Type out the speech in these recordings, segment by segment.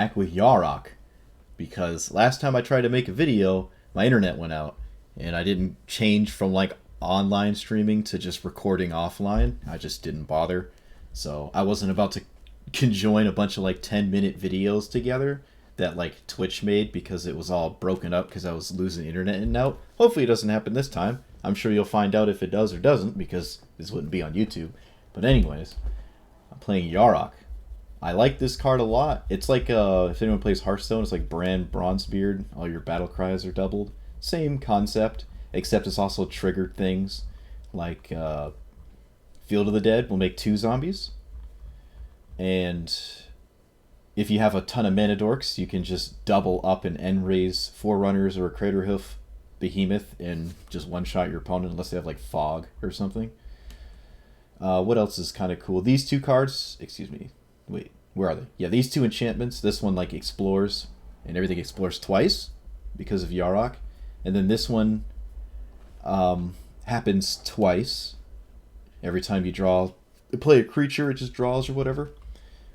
back with Yarok because last time I tried to make a video, my internet went out and I didn't change from like online streaming to just recording offline. I just didn't bother. So I wasn't about to conjoin a bunch of like 10-minute videos together that like Twitch made because it was all broken up because I was losing internet in and out. Hopefully it doesn't happen this time. I'm sure you'll find out if it does or doesn't because this wouldn't be on YouTube. But anyways, I'm playing Yarok. I like this card a lot. It's like if anyone plays Hearthstone, it's like Brand Bronzebeard. All your battle cries are doubled. Same concept, except it's also triggered things like Field of the Dead will make 2 zombies, and if you have a ton of mana dorks, you can just double up an end raise Forerunners or a Craterhoof Behemoth and just one shot your opponent unless they have like Fog or something. What else is kind of cool? These 2 cards, excuse me, wait, where are they? Yeah, these 2 enchantments. This one like explores, and everything explores twice because of Yarok. And then this one happens twice. Every time you play a creature, it just draws or whatever.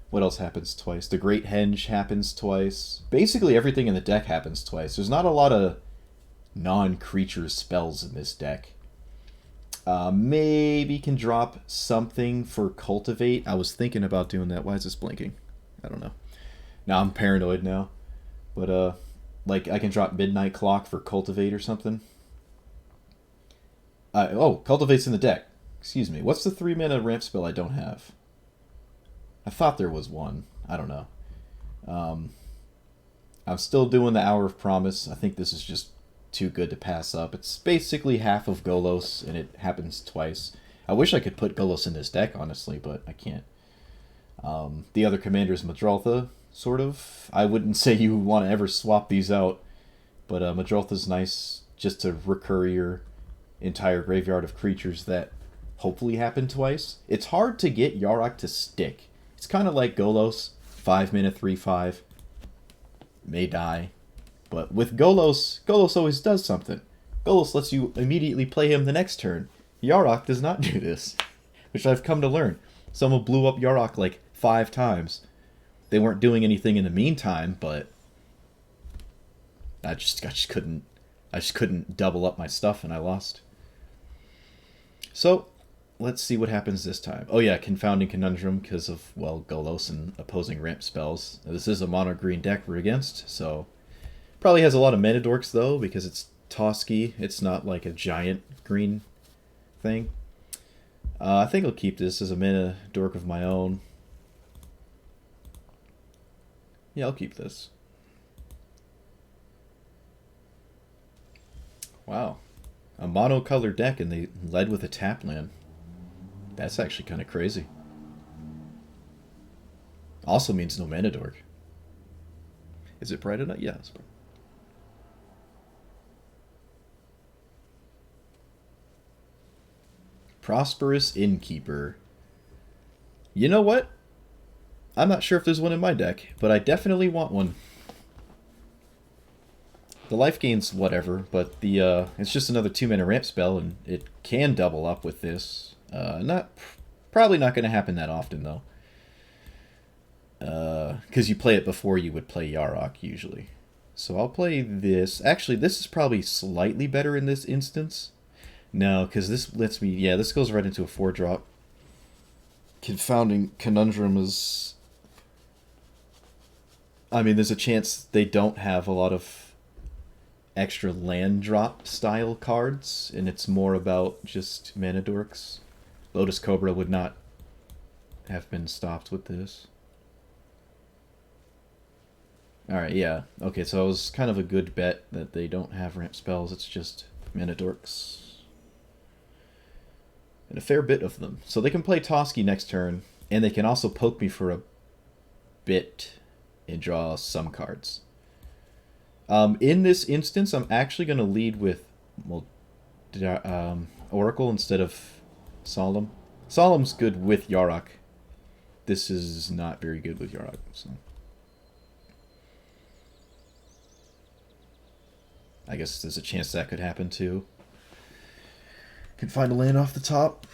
What else happens twice? The Great Henge happens twice. Basically everything in the deck happens twice. There's not a lot of non-creature spells in this deck. Maybe can drop something for Cultivate. I was thinking about doing that. Why is this blinking? I don't know. Now I'm paranoid now. But like I can drop Midnight Clock for Cultivate or something. Oh, Cultivate's in the deck. Excuse me. What's the 3 mana ramp spell I don't have? I thought there was one. I don't know. I'm still doing the Hour of Promise. I think this is just too good to pass up. It's basically half of Golos, and it happens twice. I wish I could put Golos in this deck, honestly, but I can't. The other commander is Madroltha, sort of. I wouldn't say you want to ever swap these out, but Madroltha's nice just to recur your entire graveyard of creatures that hopefully happen twice. It's hard to get Yarok to stick. It's kind of like Golos, 5 mana 3/5, may die. But with Golos, Golos always does something. Golos lets you immediately play him the next turn. Yarok does not do this, which I've come to learn. Someone blew up Yarok like 5 times. They weren't doing anything in the meantime, but I just couldn't double up my stuff and I lost. So let's see what happens this time. Oh yeah, Confounding Conundrum because of, well, Golos and opposing ramp spells. This is a mono green deck we're against, so probably has a lot of mana dorks though because it's Toski. It's not like a giant green thing. I think I'll keep this as a mana dork of my own. Yeah, I'll keep this. Wow. A mono-colored deck and they led with a tap land. That's actually kind of crazy. Also means no mana dork. Is it bright enough? Yeah, it's bright. Prosperous Innkeeper. You know what? I'm not sure if there's one in my deck, but I definitely want one. The life gain's whatever, but the it's just another 2 mana ramp spell, and it can double up with this. Probably not going to happen that often though, because you play it before you would play Yarok usually. So I'll play this. Actually, this is probably slightly better in this instance. No, because this lets me... Yeah, this goes right into a 4-drop. Confounding Conundrum is... I mean, there's a chance they don't have a lot of extra land drop style cards, and it's more about just mana dorks. Lotus Cobra would not have been stopped with this. Alright, yeah. Okay, so it was kind of a good bet that they don't have ramp spells, it's just mana dorks. And a fair bit of them. So they can play Toski next turn, and they can also poke me for a bit and draw some cards. In this instance, I'm actually going to lead with Oracle instead of Solemn. Solemn's good with Yarok. This is not very good with Yarok. So I guess there's a chance that could happen too. Can find a land off the top.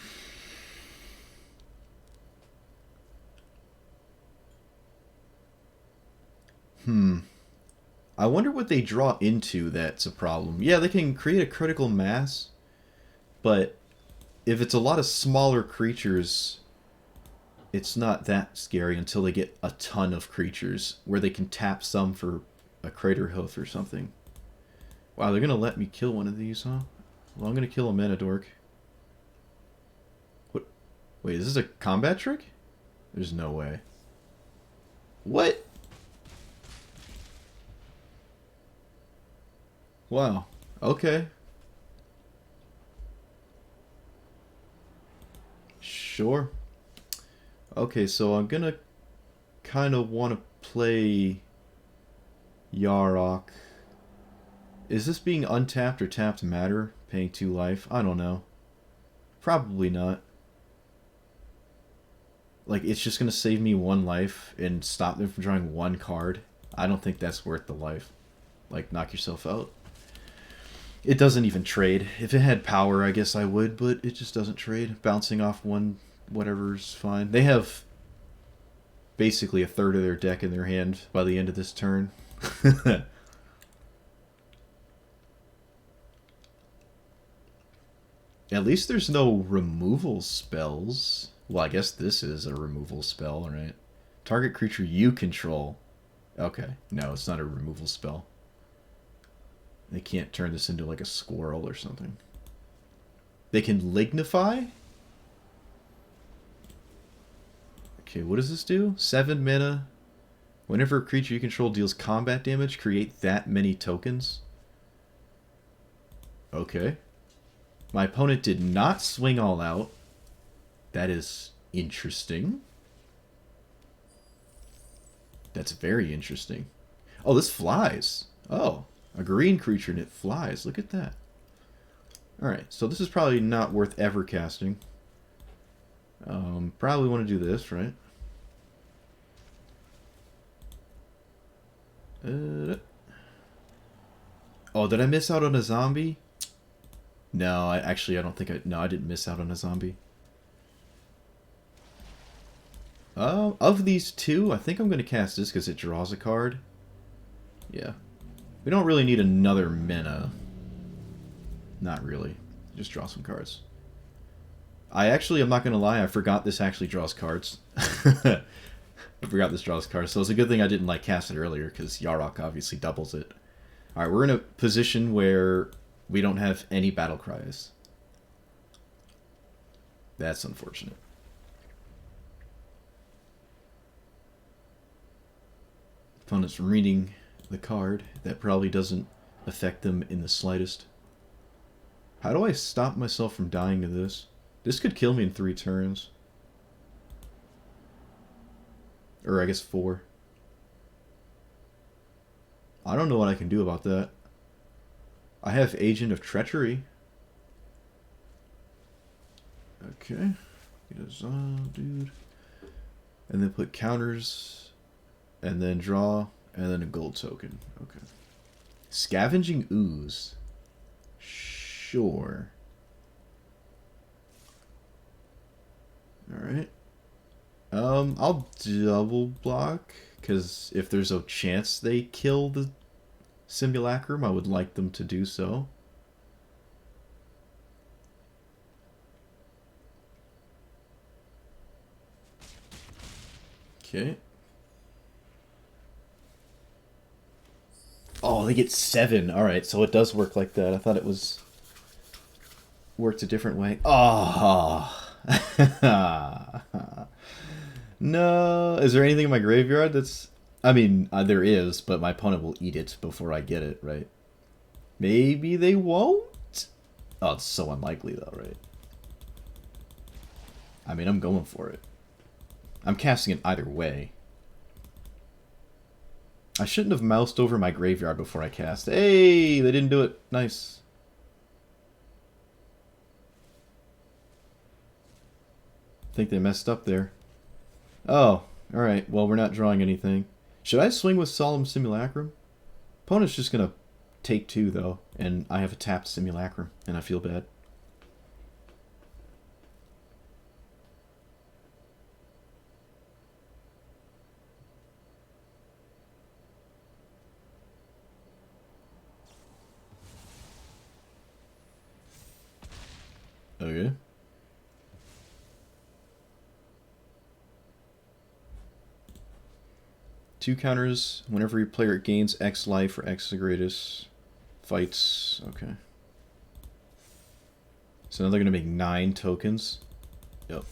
Hmm. I wonder what they draw into that's a problem. Yeah, they can create a critical mass, but if it's a lot of smaller creatures, it's not that scary until they get a ton of creatures where they can tap some for a crater hoof or something. Wow, they're gonna let me kill one of these, huh? Well, I'm gonna kill a mana dork. What? Wait, is this a combat trick? There's no way. What? Wow. Okay. Sure. Okay, so I'm gonna kind of want to play Yarok. Is this being untapped or tapped matter? Paying 2 life? I don't know. Probably not. Like, it's just gonna save me 1 life and stop them from drawing 1 card. I don't think that's worth the life. Like, knock yourself out. It doesn't even trade. If it had power, I guess I would, but it just doesn't trade. Bouncing off 1 whatever's fine. They have basically a third of their deck in their hand by the end of this turn. At least there's no removal spells. Well, I guess this is a removal spell, right? Target creature you control. Okay. No, it's not a removal spell. They can't turn this into like a squirrel or something. They can lignify? Okay, what does this do? 7 mana. Whenever a creature you control deals combat damage, create that many tokens. Okay. My opponent did not swing all out. That is interesting. That's very interesting. Oh, this flies. Oh, a green creature and it flies. Look at that. Alright, so this is probably not worth ever casting. Probably want to do this, right? Oh, did I miss out on a zombie? No, I don't think I... No, I didn't miss out on a zombie. Of these two, I think I'm going to cast this because it draws a card. Yeah. We don't really need another mana. Not really. Just draw some cards. I'm not going to lie, I forgot this actually draws cards. I forgot this draws cards, so it's a good thing I didn't cast it earlier, because Yarok obviously doubles it. Alright, we're in a position where we don't have any battle cries. That's unfortunate. Opponent's reading the card. That probably doesn't affect them in the slightest. How do I stop myself from dying to this? This could kill me in 3 turns. Or I guess 4. I don't know what I can do about that. I have Agent of Treachery. Okay. Get a dude. And then put counters. And then draw. And then a gold token. Okay. Scavenging Ooze. Sure. Alright. I'll double block, because if there's a chance they kill the simulacrum, I would like them to do so. Okay. Oh, they get 7. Alright, so it does work like that. I thought it was... worked a different way. Oh! No. Is there anything in my graveyard that's... I mean, there is, but my opponent will eat it before I get it, right? Maybe they won't? Oh, it's so unlikely, though, right? I mean, I'm going for it. I'm casting it either way. I shouldn't have moused over my graveyard before I cast. Hey, they didn't do it. Nice. I think they messed up there. Oh, alright. Well, we're not drawing anything. Should I swing with Solemn Simulacrum? Opponent's just going to take 2, though, and I have a tapped Simulacrum, and I feel bad. Okay. Two counters whenever your player gains X life or X the greatest. Fights. Okay. So now they're going to make 9 tokens. Yep.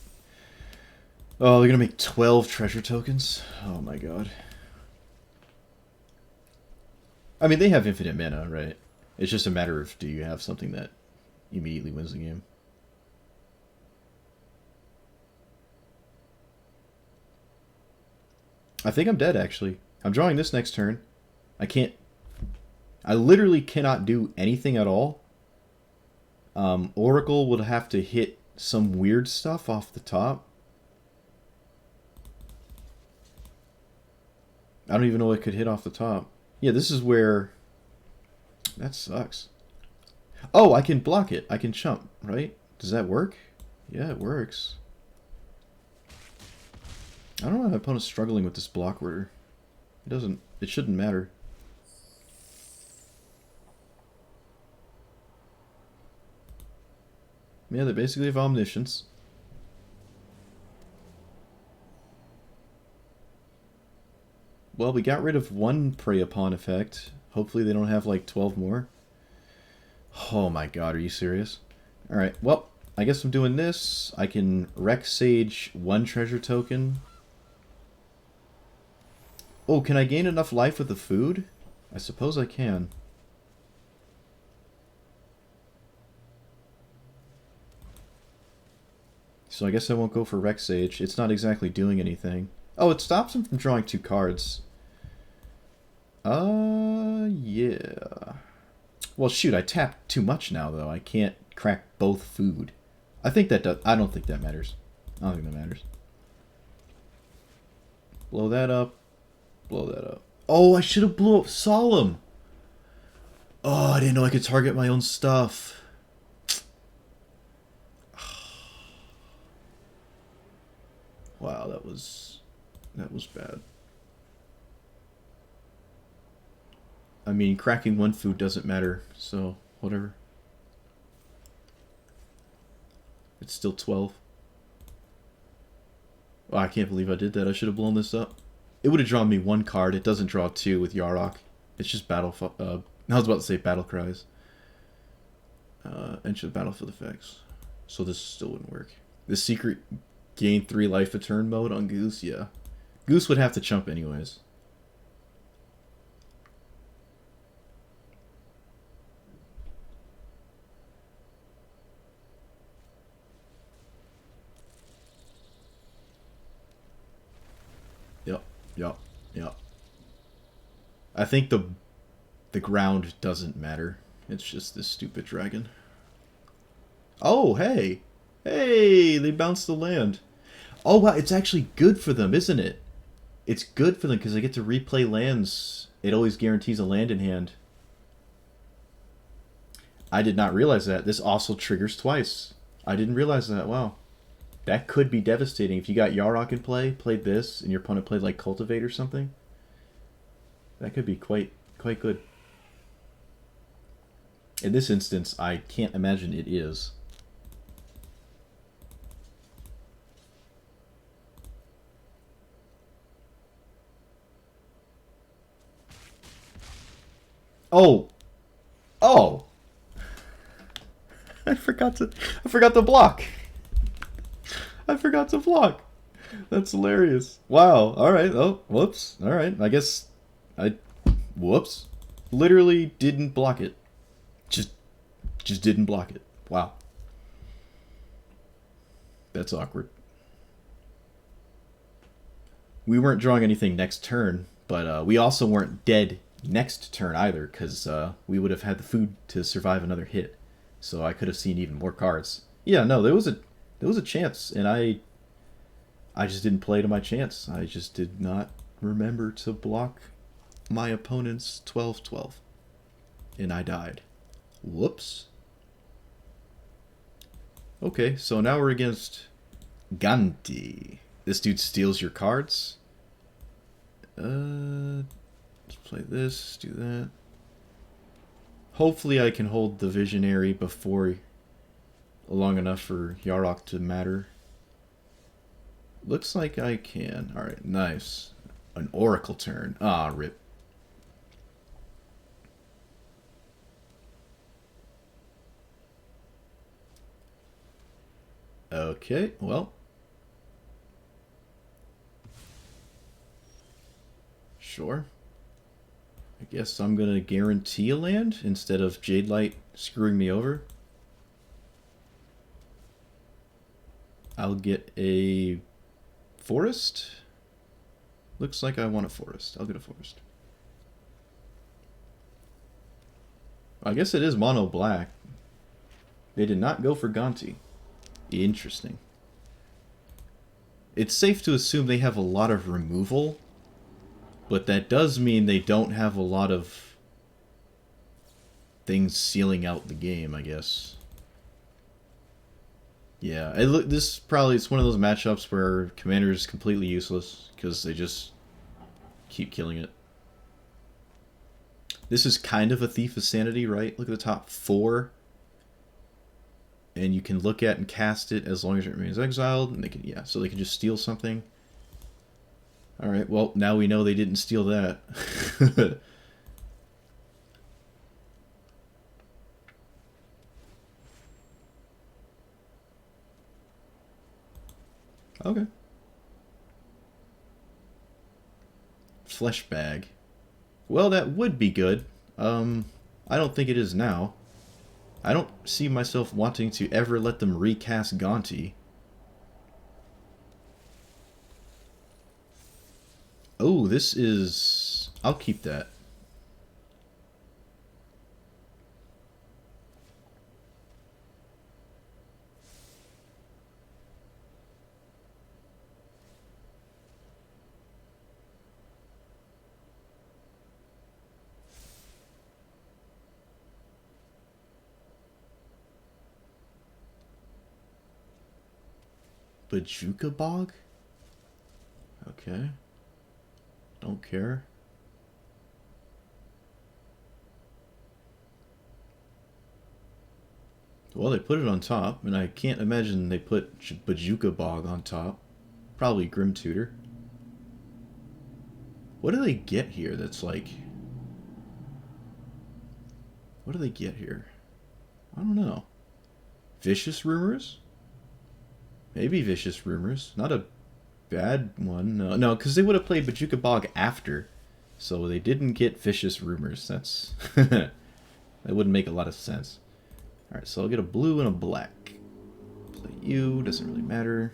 Oh, they're going to make 12 treasure tokens? Oh my god. I mean, they have infinite mana, right? It's just a matter of do you have something that immediately wins the game. I think I'm dead, actually. I'm drawing this next turn. I can't... I literally cannot do anything at all. Oracle would have to hit some weird stuff off the top. I don't even know what could hit off the top. Yeah, this is where... That sucks. Oh, I can block it. I can chump, right? Does that work? Yeah, it works. I don't know, my opponent's struggling with this block order. It doesn't... It shouldn't matter. Yeah, they basically have omniscience. Well, we got rid of one prey upon effect. Hopefully they don't have like 12 more. Oh my god, are you serious? Alright, well, I guess I'm doing this. I can wreck Sage 1 treasure token. Oh, can I gain enough life with the food? I suppose I can. So I guess I won't go for Rex Sage. It's not exactly doing anything. Oh, it stops him from drawing 2 cards. Yeah. Well, shoot, I tapped too much now, though. I can't crack both food. I think that does... I don't think that matters. I don't think that matters. Blow that up. Blow that up. Oh, I should have blew up Solemn! Oh, I didn't know I could target my own stuff. Wow, that was bad. I mean, cracking 1 food doesn't matter, so whatever. It's still 12. Oh, I can't believe I did that. I should have blown this up. It would have drawn me 1 card. It doesn't draw 2 with Yarok. It's just battle... I was about to say battle cries. Enter the battlefield effects. So this still wouldn't work. The secret gain 3 life a turn mode on Goose, yeah. Goose would have to chump anyways. Yep. I think the ground doesn't matter. It's just this stupid dragon. Oh, hey! Hey! They bounced the land. Oh, wow, it's actually good for them, isn't it? It's good for them because they get to replay lands. It always guarantees a land in hand. I did not realize that. This also triggers twice. I didn't realize that. Wow. That could be devastating. If you got Yarok in play, played this, and your opponent played like Cultivate or something, that could be quite good. In this instance, I can't imagine it is. Oh! Oh! I forgot to block. I forgot to block. That's hilarious. Wow. All right. Oh, whoops. All right. I guess whoops. Literally didn't block it. Just didn't block it. Wow. That's awkward. We weren't drawing anything next turn, but we also weren't dead next turn either, because we would have had the food to survive another hit. So I could have seen even more cards. Yeah, no, there was a chance, and I just didn't play to my chance. I just did not remember to block my opponent's 12-12. And I died. Whoops. Okay, so now we're against Ganti. This dude steals your cards. Let's play this, do that. Hopefully I can hold the Visionary before... long enough for Yarok to matter. Looks like I can. Alright, nice. An Oracle turn. Ah, rip. Okay, well. Sure. I guess I'm gonna guarantee a land instead of Jade Light screwing me over. I'll get a forest. Looks like I want a forest. I'll get a forest. I guess it is mono black. They did not go for Gonti. Interesting. It's safe to assume they have a lot of removal, but that does mean they don't have a lot of things sealing out the game, I guess. Yeah, this probably it's one of those matchups where Commander is completely useless because they just keep killing it. This is kind of a Thief of Sanity, right? Look at the top 4. And you can look at and cast it as long as it remains exiled, and they can so they can just steal something. Alright, well, now we know they didn't steal that. Okay. Flesh bag. Well, that would be good. I don't think it is now. I don't see myself wanting to ever let them recast Gonti. Oh, this is... I'll keep that. Bajuka Bog? Okay. Don't care. Well, they put it on top, and I can't imagine they put Bajuka Bog on top. Probably Grim Tutor. What do they get here that's like... What do they get here? I don't know. Vicious Rumors? Maybe Vicious Rumors. Not a bad one. No, because they would have played Bajuka Bog after. So they didn't get Vicious Rumors. That's... that wouldn't make a lot of sense. Alright, so I'll get a blue and a black. Play you, doesn't really matter.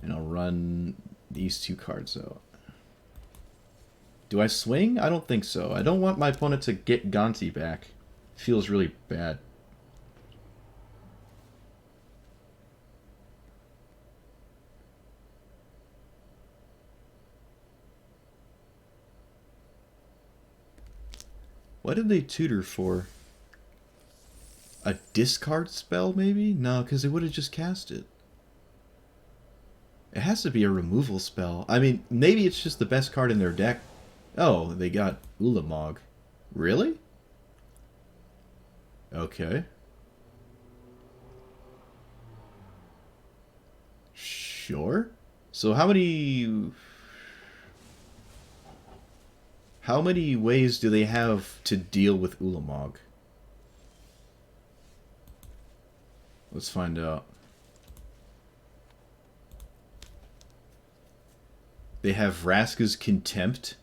And I'll run these 2 cards out. Do I swing? I don't think so. I don't want my opponent to get Gonti back. Feels really bad. What did they tutor for? A discard spell, maybe? No, because they would have just cast it. It has to be a removal spell. I mean, maybe it's just the best card in their deck. Oh, they got Ulamog. Really? Okay. Sure. So how many... How many ways do they have to deal with Ulamog? Let's find out. They have Vraska's Contempt.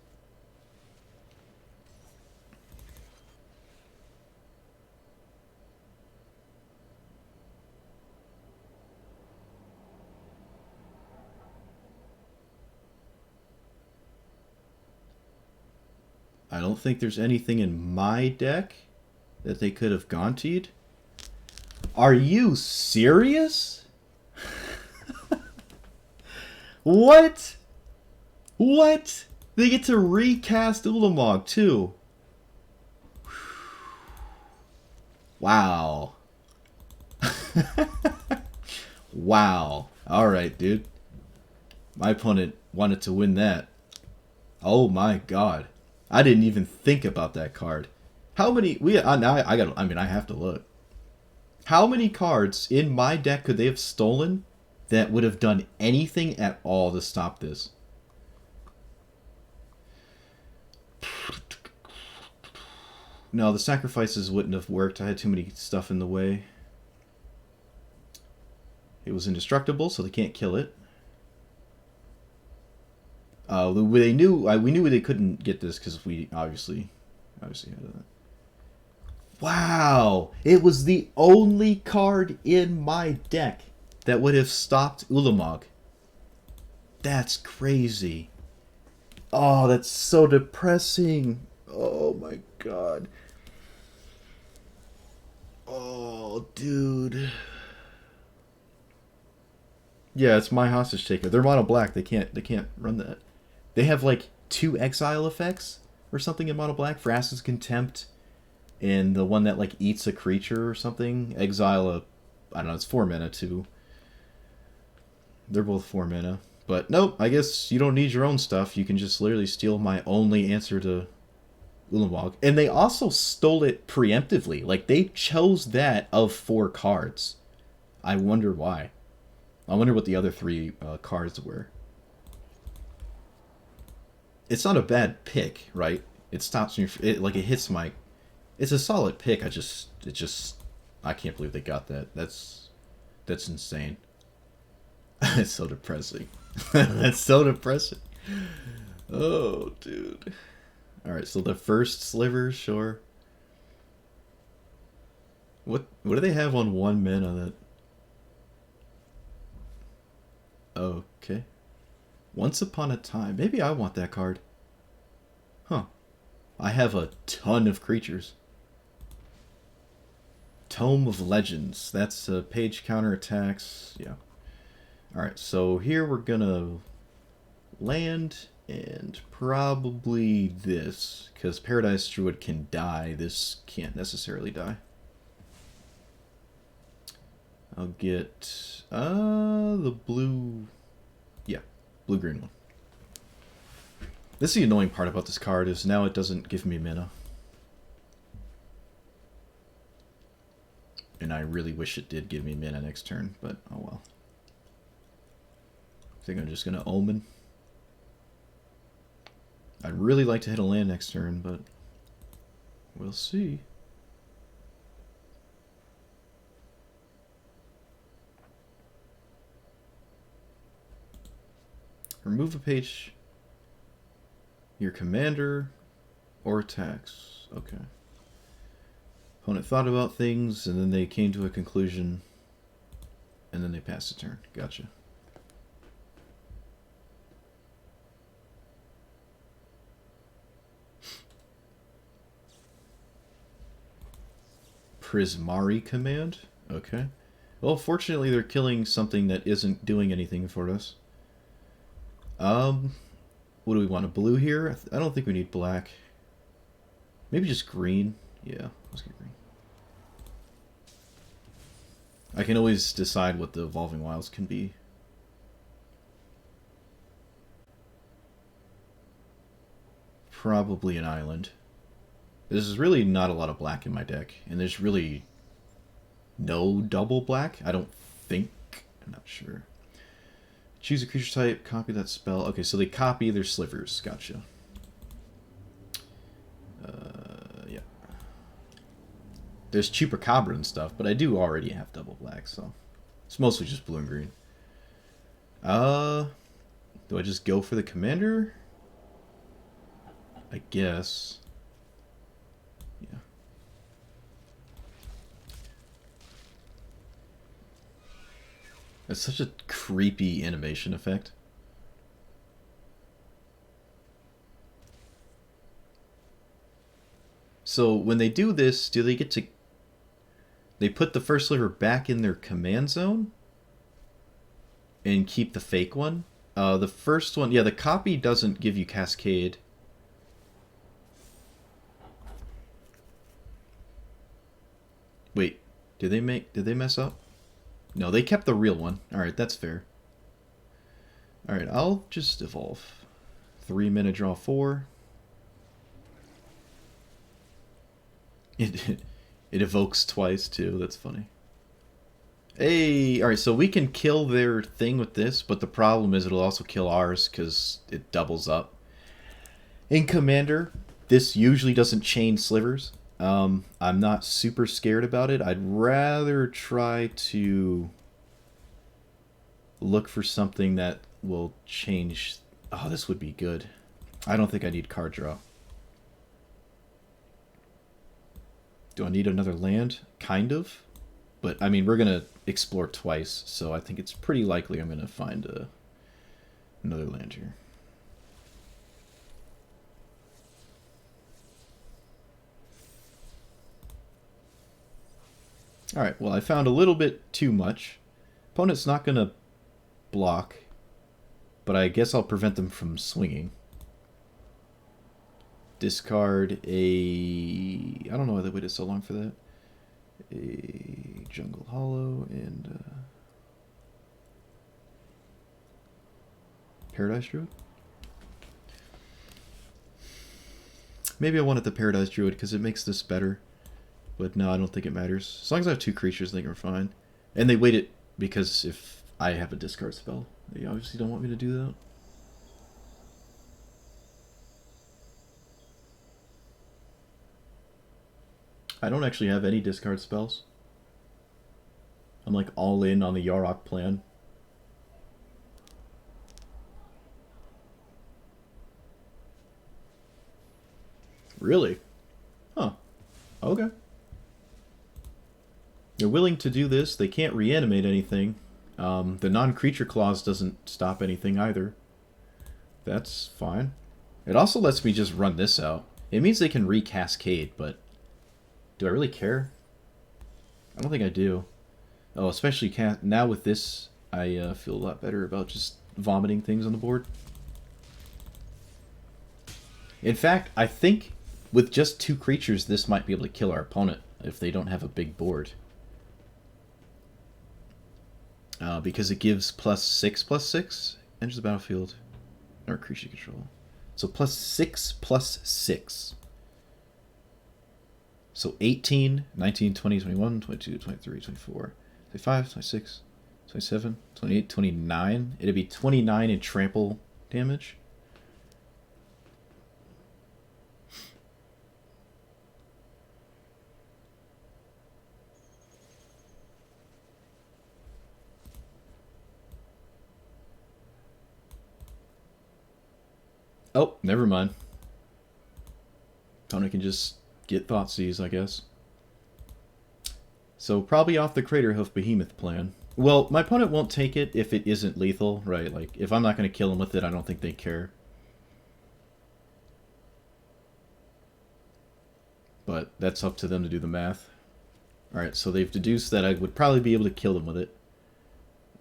I don't think there's anything in my deck that they could have Gontied. Are you serious? What? What? They get to recast Ulamog too. Wow. Wow. Alright, dude. My opponent wanted to win that. Oh my god. I didn't even think about that card. How many... now I got. I mean, I have to look. How many cards in my deck could they have stolen that would have done anything at all to stop this? No, the sacrifices wouldn't have worked. I had too many stuff in the way. It was indestructible, so they can't kill it. We knew they couldn't get this because we obviously had that. Wow! It was the only card in my deck that would have stopped Ulamog. That's crazy. Oh, that's so depressing. Oh my god. Oh, dude. Yeah, it's my hostage taker. They're mono black. They can't run that. They have like 2 exile effects or something in mono black for Acid Contempt, and the one that like eats a creature or something. Exile a, I don't know. It's 4 mana too. They're both 4 mana. But nope. I guess you don't need your own stuff. You can just literally steal my only answer to Ulamog. And they also stole it preemptively. Like they chose that of 4 cards. I wonder why. I wonder what the other 3 cards were. It's not a bad pick, right? It stops me. It hits my. It's a solid pick. I can't believe they got that. That's insane. It's so depressing. That's so depressing. Oh, dude. All right, so the first sliver, sure. What do they have on 1 mana that? Okay. Once Upon a Time. Maybe I want that card. Huh. I have a ton of creatures. Tome of Legends. That's page counter attacks. Yeah. Alright, so here we're gonna land and probably this. Because Paradise Druid can die. This can't necessarily die. I'll get the blue. Yeah, blue-green one. This is the annoying part about this card, is now it doesn't give me mana. And I really wish it did give me mana next turn, but oh well. I think I'm just going to Omen. I'd really like to hit a land next turn, but we'll see. Remove a page. Your commander or attacks. Okay. Opponent thought about things, and then they came to a conclusion, and then they passed a turn. Gotcha. Prismari command? Okay. Well, fortunately they're killing something that isn't doing anything for us. What do we want? A blue here? I don't think we need black. Maybe just green. Yeah, let's get green. I can always decide what the Evolving Wilds can be. Probably an island. There's really not a lot of black in my deck, and there's really no double black. I don't think. I'm not sure. Choose a creature type, copy that spell. Okay, so they copy their slivers. Gotcha. Yeah. There's Chupacabra and stuff, but I do already have double black, so it's mostly just blue and green. Do I just go for the commander? I guess. Yeah. That's such a creepy animation effect. So when they do this, do they get to... They put the first sliver back in their command zone? And keep the fake one? The first one... Yeah, the copy doesn't give you Cascade. Wait, did they mess up? No, they kept the real one. Alright, that's fair. Alright, I'll just evolve. 3 mana, draw 4. It evokes twice, too. That's funny. Hey, alright, so we can kill their thing with this, but the problem is it'll also kill ours because it doubles up. In Commander, this usually doesn't chain slivers. I'm not super scared about it. I'd rather try to look for something that will change. Oh, this would be good. I don't think I need card draw. Do I need another land? Kind of. But, I mean, we're going to explore twice, so I think it's pretty likely I'm going to find another land here. Alright, well, I found a little bit too much. Opponent's not going to block, but I guess I'll prevent them from swinging. Discard a... I don't know why they waited so long for that. A Jungle Hollow and Paradise Druid. Maybe I wanted the Paradise Druid because it makes this better. But no, I don't think it matters. As long as I have two creatures, I think we're fine. And they wait it because if I have a discard spell, they obviously don't want me to do that. I don't actually have any discard spells. I'm like all in on the Yarok plan. Really? Huh. Okay. They're willing to do this. They can't reanimate anything. The non-creature clause doesn't stop anything either. That's fine. It also lets me just run this out. It means they can re-cascade, but do I really care? I don't think I do. Oh, especially now with this, I feel a lot better about just vomiting things on the board. In fact, I think with just two creatures, this might be able to kill our opponent if they don't have a big board. Because it gives +6/+6, enters the battlefield, or creature control. So +6/+6. So 18, 19, 20, 21, 22, 23, 24, 25, 26, 27, 28, 29. It'd be 29 in trample damage. Oh, never mind. Opponent can just get Thoughtseize, I guess. So probably off the Craterhoof Behemoth plan. Well, my opponent won't take it if it isn't lethal, right? Like, if I'm not going to kill him with it, I don't think they care. But that's up to them to do the math. Alright, so they've deduced that I would probably be able to kill them with it.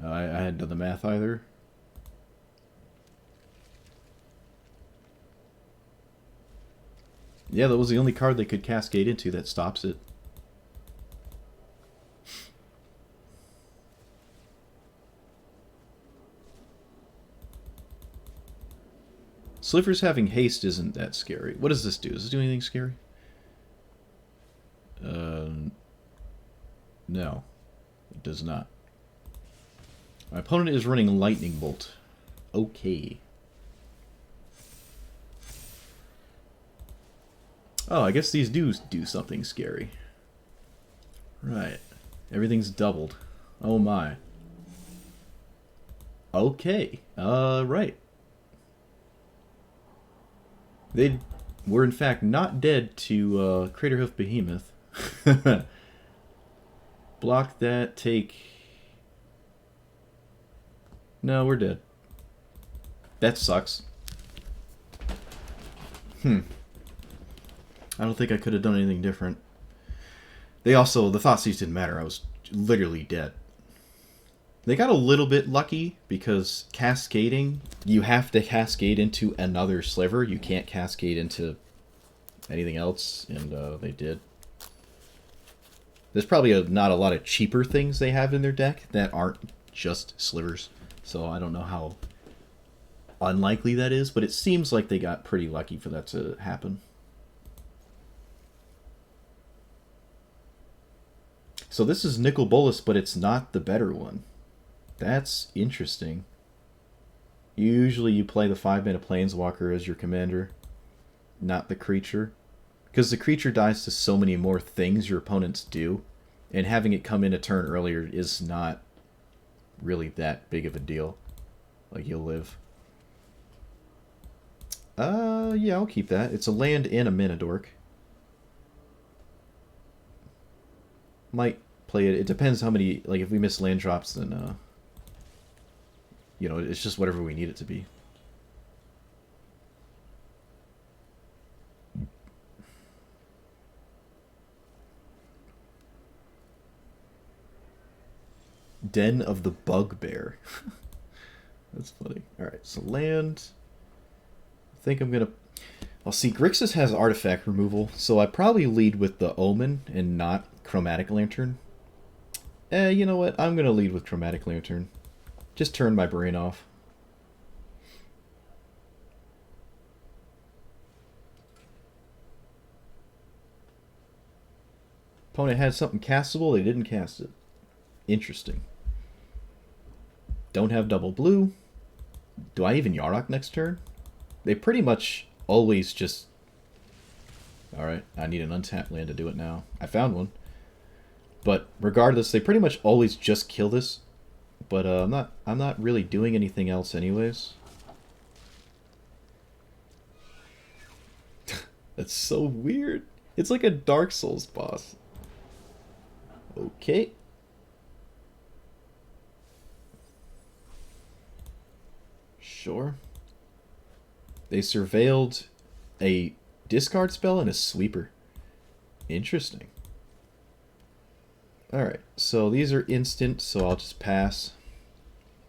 I hadn't done the math either. Yeah, that was the only card they could cascade into that stops it. Slivers having haste isn't that scary. What does this do? Does it do anything scary? No. It does not. My opponent is running Lightning Bolt. Okay. Oh, I guess these do something scary. Right. Everything's doubled. Oh my. Okay. Right. They were in fact not dead to Craterhoof Behemoth. Block that, take... No, we're dead. That sucks. I don't think I could have done anything different. They also, the Thoughtseize didn't matter. I was literally dead. They got a little bit lucky because cascading, you have to cascade into another sliver. You can't cascade into anything else, and they did. There's probably not a lot of cheaper things they have in their deck that aren't just slivers. So I don't know how unlikely that is, but it seems like they got pretty lucky for that to happen. So So this is Nicol Bolas, but it's not the better one. That's interesting. Usually you play the 5-mana Planeswalker as your commander, not the creature. Because the creature dies to so many more things your opponents do, and having it come in a turn earlier is not really that big of a deal. Like, you'll live. Yeah, I'll keep that. It's a land and a mana dork. Might play it. It depends how many, like, if we miss land drops, then, you know, it's just whatever we need it to be. Den of the Bugbear. That's funny. Alright, so land. I think I'm gonna... Well, see, Grixis has artifact removal, so I probably lead with the Omen and not Chromatic Lantern. You know what? I'm gonna lead with Chromatic Lantern. Just turn my brain off. Opponent had something castable, they didn't cast it. Interesting. Don't have double blue. Do I even Yarok next turn? They pretty much always just... Alright, I need an untapped land to do it now. I found one. But regardless, they pretty much always just kill this. But I'm not really doing anything else anyways. That's so weird. It's like a Dark Souls boss. Okay. Sure. They surveilled a discard spell and a sweeper. Interesting. Alright, so these are instant, so I'll just pass.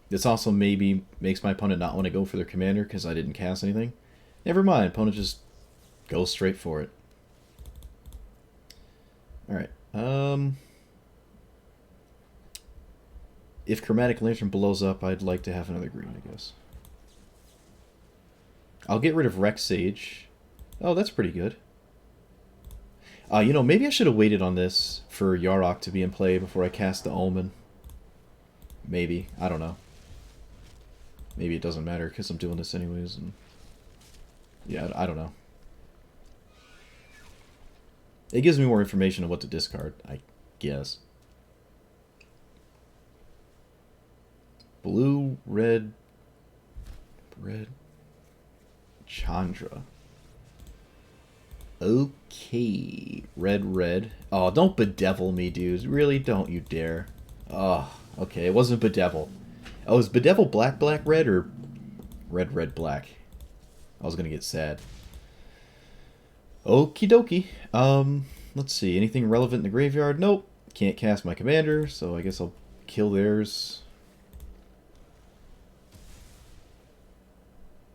This also maybe makes my opponent not want to go for their commander because I didn't cast anything. Never mind, opponent just goes straight for it. Alright, if Chromatic Lantern blows up, I'd like to have another green, I guess. I'll get rid of Rex Sage. Oh, that's pretty good. You know, maybe I should have waited on this for Yarok to be in play before I cast the Omen. Maybe. I don't know. Maybe it doesn't matter because I'm doing this anyways. And yeah, I don't know. It gives me more information on what to discard, I guess. Blue, red, Chandra. Okay. Red. Oh, don't bedevil me, dude. Really? Don't you dare. Oh, okay. It wasn't bedevil. Oh, is bedevil black, red, or red, black? I was gonna get sad. Okie dokie. Let's see. Anything relevant in the graveyard? Nope. Can't cast my commander, so I guess I'll kill theirs.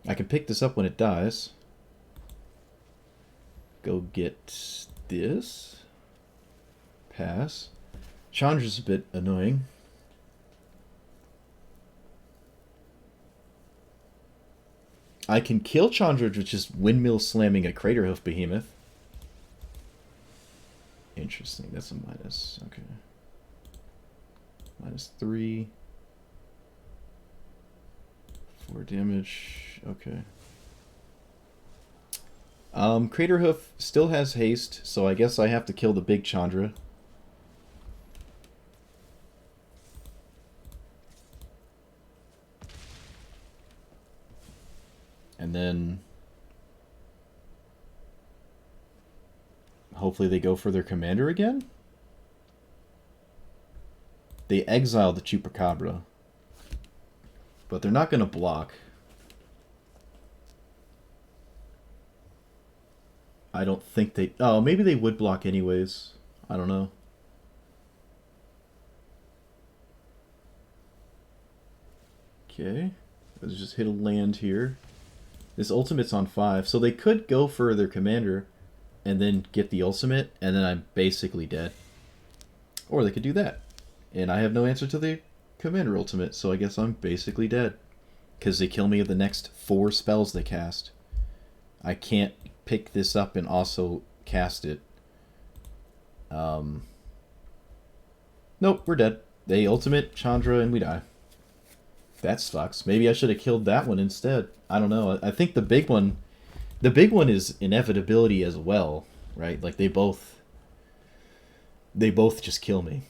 I can pick this up when it dies. Go get this. Pass. Chandra's a bit annoying. I can kill Chandra with just windmill slamming a Craterhoof Behemoth. Interesting. That's a minus. Okay. -3. 4 damage. Okay. Craterhoof still has haste, so I guess I have to kill the big Chandra. And then hopefully they go for their commander again. They exiled the Chupacabra. But they're not going to block. I don't think they... Oh, maybe they would block anyways. I don't know. Okay. Let's just hit a land here. This ultimate's on 5, so they could go for their commander and then get the ultimate, and then I'm basically dead. Or they could do that. And I have no answer to the commander ultimate, so I guess I'm basically dead. Because they kill me with the next 4 spells they cast. I can't pick this up and also cast it. Nope, we're dead. They ultimate Chandra and we die. That sucks. Maybe I should have killed that one instead. I don't know. I think the big one is inevitability as well, right? Like they both just kill me.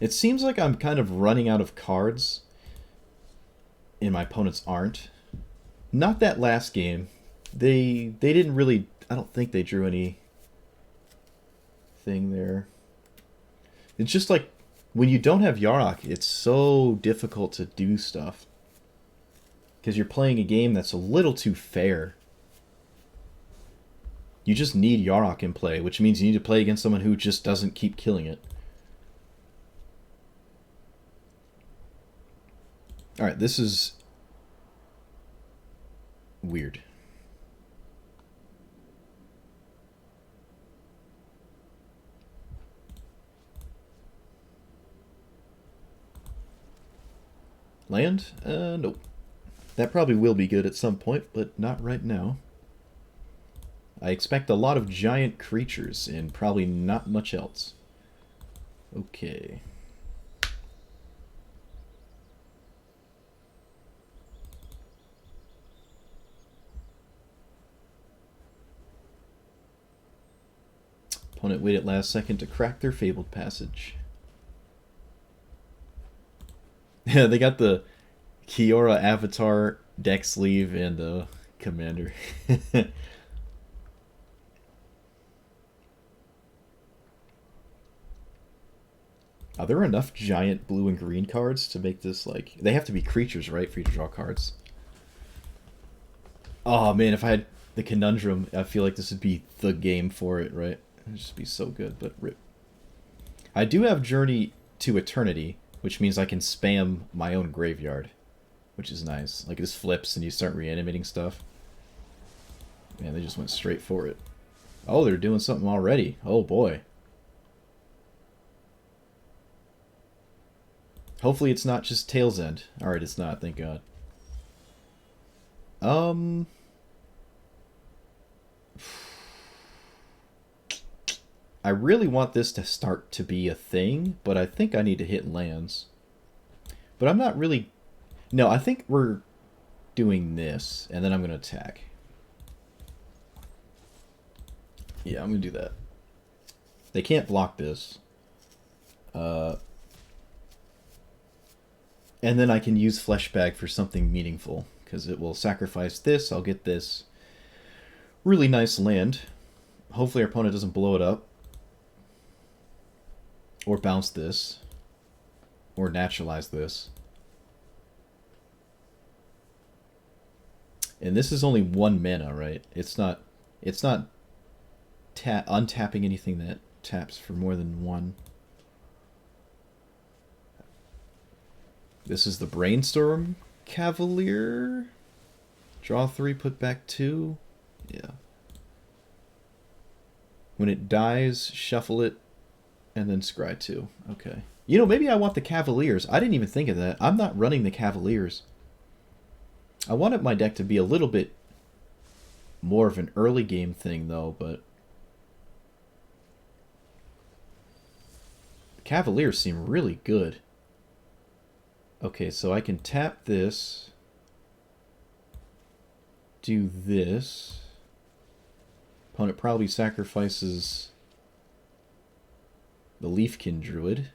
It seems like I'm kind of running out of cards and my opponents aren't. Not that last game. They didn't really, I don't think they drew any thing there. It's just like when you don't have Yarok, it's so difficult to do stuff. Because you're playing a game that's a little too fair. You just need Yarok in play, which means you need to play against someone who just doesn't keep killing it. Alright, this is weird. Land? Nope. That probably will be good at some point, but not right now. I expect a lot of giant creatures and probably not much else. Okay. Opponent waited last second to crack their fabled passage. Yeah, they got the Kiora avatar, deck sleeve, and commander. Are there enough giant blue and green cards to make this like... They have to be creatures, right, for you to draw cards? Oh man, if I had the Conundrum, I feel like this would be the game for it, right? It'd just be so good, but rip. I do have Journey to Eternity, which means I can spam my own graveyard, which is nice. Like, it just flips and you start reanimating stuff. Man, they just went straight for it. Oh, they're doing something already. Oh, boy. Hopefully it's not just Tail's End. Alright, it's not, thank God. I really want this to start to be a thing, but I think I need to hit lands. But I'm not really... No, I think we're doing this, and then I'm going to attack. Yeah, I'm going to do that. They can't block this. And then I can use Fleshbag for something meaningful, because it will sacrifice this, I'll get this really nice land. Hopefully our opponent doesn't blow it up. Or bounce this. Or naturalize this. And this is only 1 mana, right? It's not untapping anything that taps for more than 1. This is the Brainstorm Cavalier. Draw 3, put back 2. Yeah. When it dies, shuffle it, and then scry 2. Okay. You know, maybe I want the Cavaliers. I didn't even think of that. I'm not running the Cavaliers. I wanted my deck to be a little bit more of an early game thing, though, but... The Cavaliers seem really good. Okay, so I can tap this, do this. Opponent probably sacrifices the Leafkin Druid.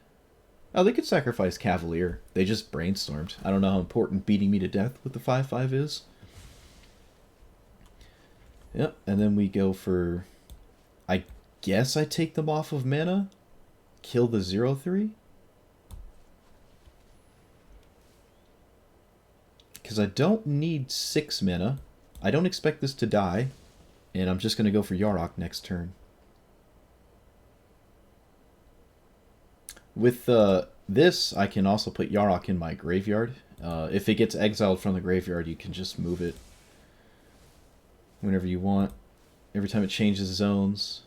Oh, they could sacrifice Cavalier. They just brainstormed. I don't know how important beating me to death with the 5/5 is. Yep, and then we go for... I guess I take them off of mana? Kill the 0/3? Because I don't need 6 mana. I don't expect this to die. And I'm just going to go for Yarok next turn. With this, I can also put Yarok in my graveyard. If it gets exiled from the graveyard, you can just move it whenever you want. Every time it changes zones.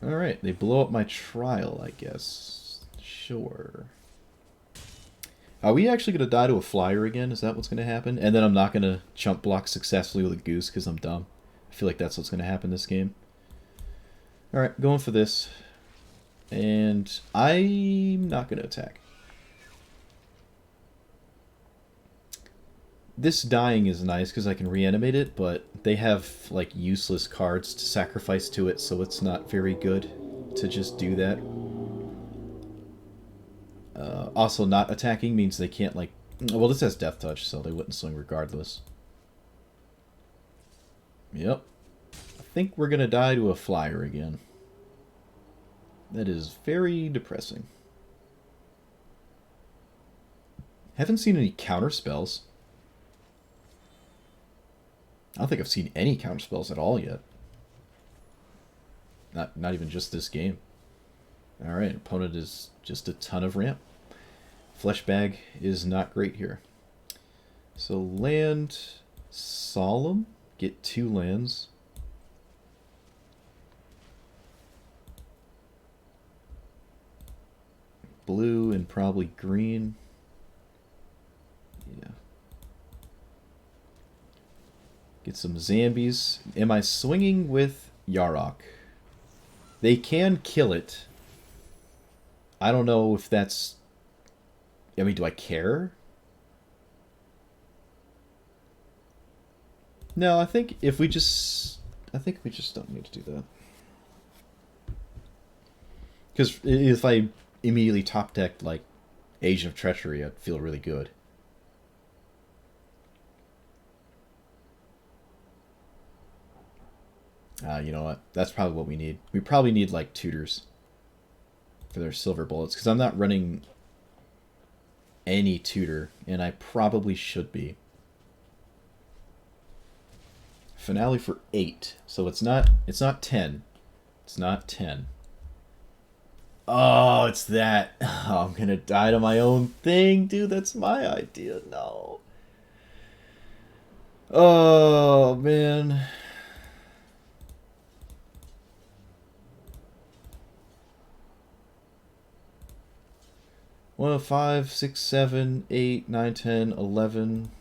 Alright, they blow up my trial, I guess. Sure. Are we actually going to die to a flyer again? Is that what's going to happen? And then I'm not going to chump block successfully with a goose because I'm dumb. I feel like that's what's going to happen this game. Alright, going for this. And I'm not going to attack. This dying is nice because I can reanimate it, but they have like useless cards to sacrifice to it, so it's not very good to just do that. Also, not attacking means they can't like... Well, this has Death Touch, so they wouldn't swing regardless. Yep. I think we're going to die to a flyer again. That is very depressing. Haven't seen any counter spells. I don't think I've seen any counter spells at all yet. Not even just this game. Alright, opponent is just a ton of ramp. Flesh Bag is not great here. So land Solemn. Get 2 lands. Blue and probably green. Yeah. Get some Zambies. Am I swinging with Yarok? They can kill it. I don't know if that's... I mean, do I care? No, I think if we just... I think we just don't need to do that. Because if I immediately top decked, like, Agent of Treachery, I'd feel really good. You know what? That's probably what we need. We probably need, like, tutors for their silver bullets, because I'm not running any tutor, and I probably should be. Finale for 8, so it's not 10. It's not 10. Oh, it's that. Oh, I'm gonna die to my own thing, dude. That's my idea. No. Oh man. Well, 5, 6, 7, 8, 9, 10, 11,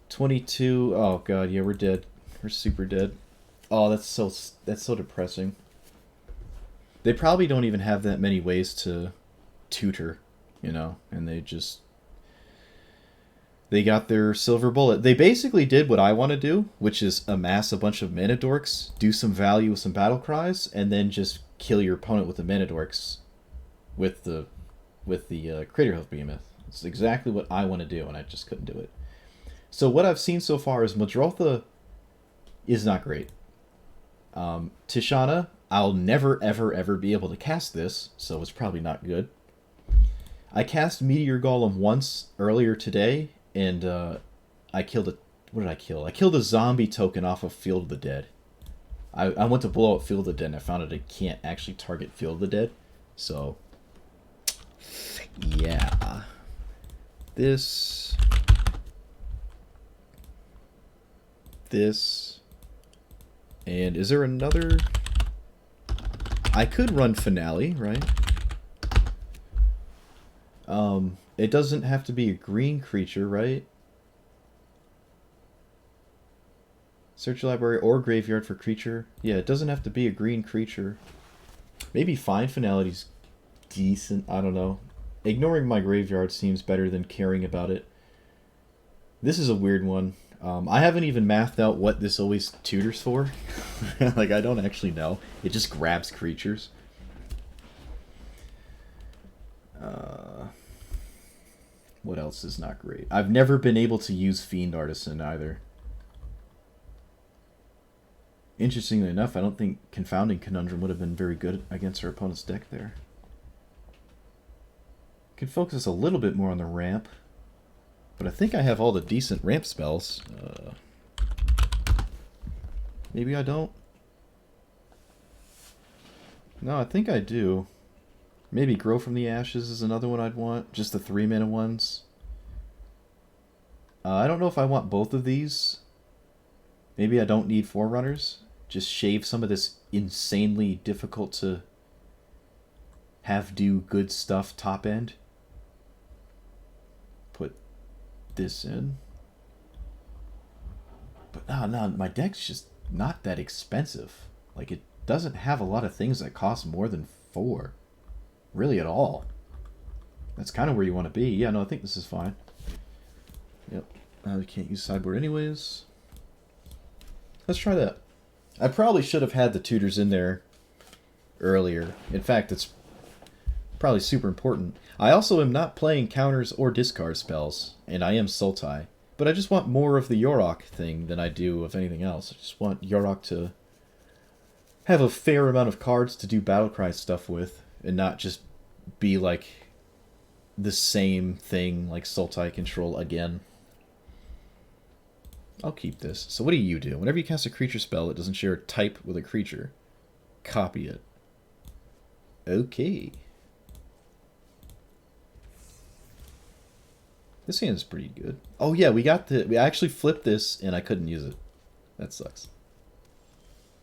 22. Oh god, yeah, we're dead. We're super dead. Oh, that's so depressing. They probably don't even have that many ways to tutor, you know, and they got their silver bullet. They basically did what I want to do, which is amass a bunch of mana dorks, do some value with some battle cries, and then just kill your opponent with the mana dorks with the Crater Hoof Behemoth. It's exactly what I want to do, and I just couldn't do it. So what I've seen so far is Madrotha is not great. Tishana, I'll never, ever, ever be able to cast this, so it's probably not good. I cast Meteor Golem once earlier today, and I killed a... What did I kill? I killed a zombie token off of Field of the Dead. I went to blow up Field of the Dead, and I found out I can't actually target Field of the Dead. So, yeah. This... And is there another... I could run Finale, right? It doesn't have to be a green creature, right? Search your library or graveyard for creature. Yeah, it doesn't have to be a green creature. Maybe Find Finality's decent. I don't know. Ignoring my graveyard seems better than caring about it. This is a weird one. I haven't even mathed out what this always tutors for. Like, I don't actually know. It just grabs creatures. What else is not great? I've never been able to use Fiend Artisan either. Interestingly enough, I don't think Confounding Conundrum would have been very good against our opponent's deck there. Could focus a little bit more on the ramp. But I think I have all the decent ramp spells. Maybe I don't. No, I think I do. Maybe Grow from the Ashes is another one I'd want. Just the 3-mana ones. I don't know if I want both of these. Maybe I don't need Forerunners. Just shave some of this insanely difficult to have do good stuff top end. Put this in. But no, my deck's just not that expensive. Like, doesn't have a lot of things that cost more than 4. Really at all. That's kind of where you want to be. Yeah, no, I think this is fine. Yep. We can't use sideboard anyways. Let's try that. I probably should have had the tutors in there earlier. In fact, it's probably super important. I also am not playing counters or discard spells, and I am Sultai. But I just want more of the Yarok thing than I do of anything else. I just want Yarok to have a fair amount of cards to do Battlecry stuff with, and not just be like the same thing like Sultai control again. I'll keep this. So what do you do? Whenever you cast a creature spell that doesn't share a type with a creature, copy it. Okay. This hand is pretty good. Oh yeah, we actually flipped this and I couldn't use it. That sucks.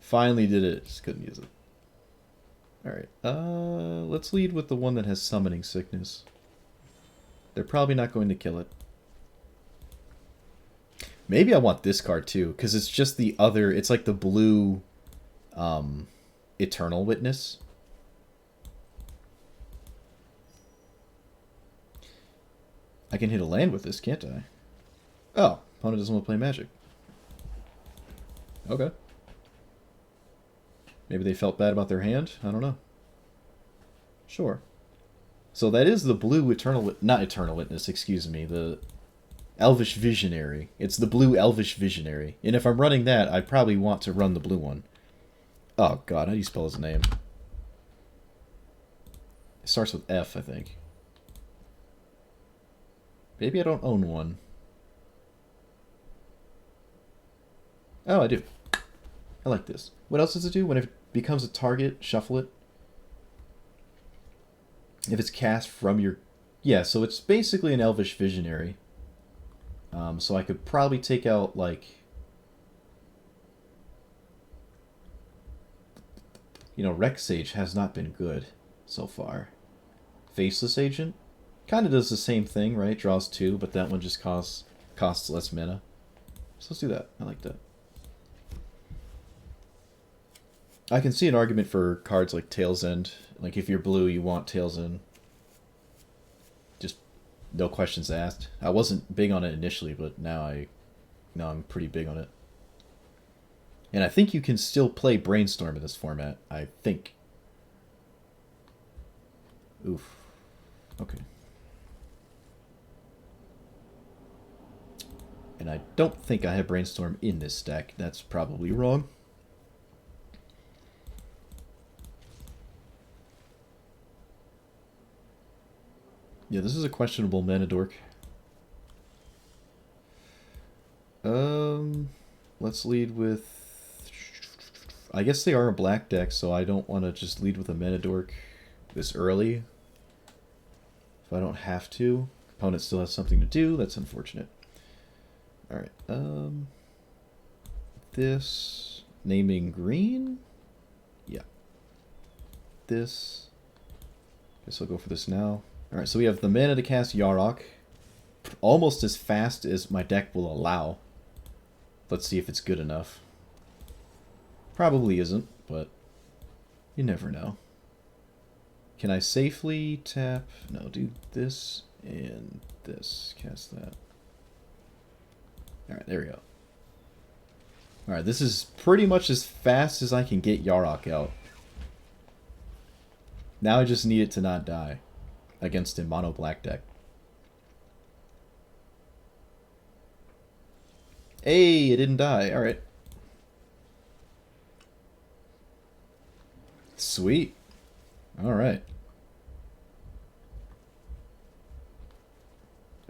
Finally did it, just couldn't use it. Alright, let's lead with the one that has Summoning Sickness. They're probably not going to kill it. Maybe I want this card too, because it's just the other, it's like the blue Eternal Witness. I can hit a land with this, can't I? Oh, opponent doesn't want to play Magic. Okay. Maybe they felt bad about their hand? I don't know. Sure. So that is the blue not Eternal Witness, excuse me, the Elvish Visionary. It's the blue Elvish Visionary. And if I'm running that, I probably want to run the blue one. Oh god, how do you spell his name? It starts with F, I think. Maybe I don't own one. Oh, I do. I like this. What else does it do? When it becomes a target, shuffle it. If it's cast from your... Yeah, so it's basically an Elvish Visionary. So I could probably take out, like... You know, Rex Sage has not been good so far. Faceless Agent? Kind of does the same thing, right? Draws 2, but that one just costs less mana. So let's do that. I like that. I can see an argument for cards like Tail's End. Like, if you're blue, you want Tail's End. Just no questions asked. I wasn't big on it initially, but now I'm pretty big on it. And I think you can still play Brainstorm in this format. I think. Oof. Okay. And I don't think I have Brainstorm in this deck. That's probably wrong. Yeah, this is a questionable mana dork. Let's lead with... I guess they are a black deck, so I don't want to just lead with a mana dork this early. If I don't have to. Opponent still has something to do. That's unfortunate. Alright, this... Naming green? Yeah. This... Guess I'll go for this now. Alright, so we have the mana to cast Yarok. Almost as fast as my deck will allow. Let's see if it's good enough. Probably isn't, but you never know. Can I safely tap... No, do this and this. Cast that. Alright, there we go. Alright, this is pretty much as fast as I can get Yarok out. Now I just need it to not die against a mono black deck. Hey, it didn't die. Alright. Sweet. Alright.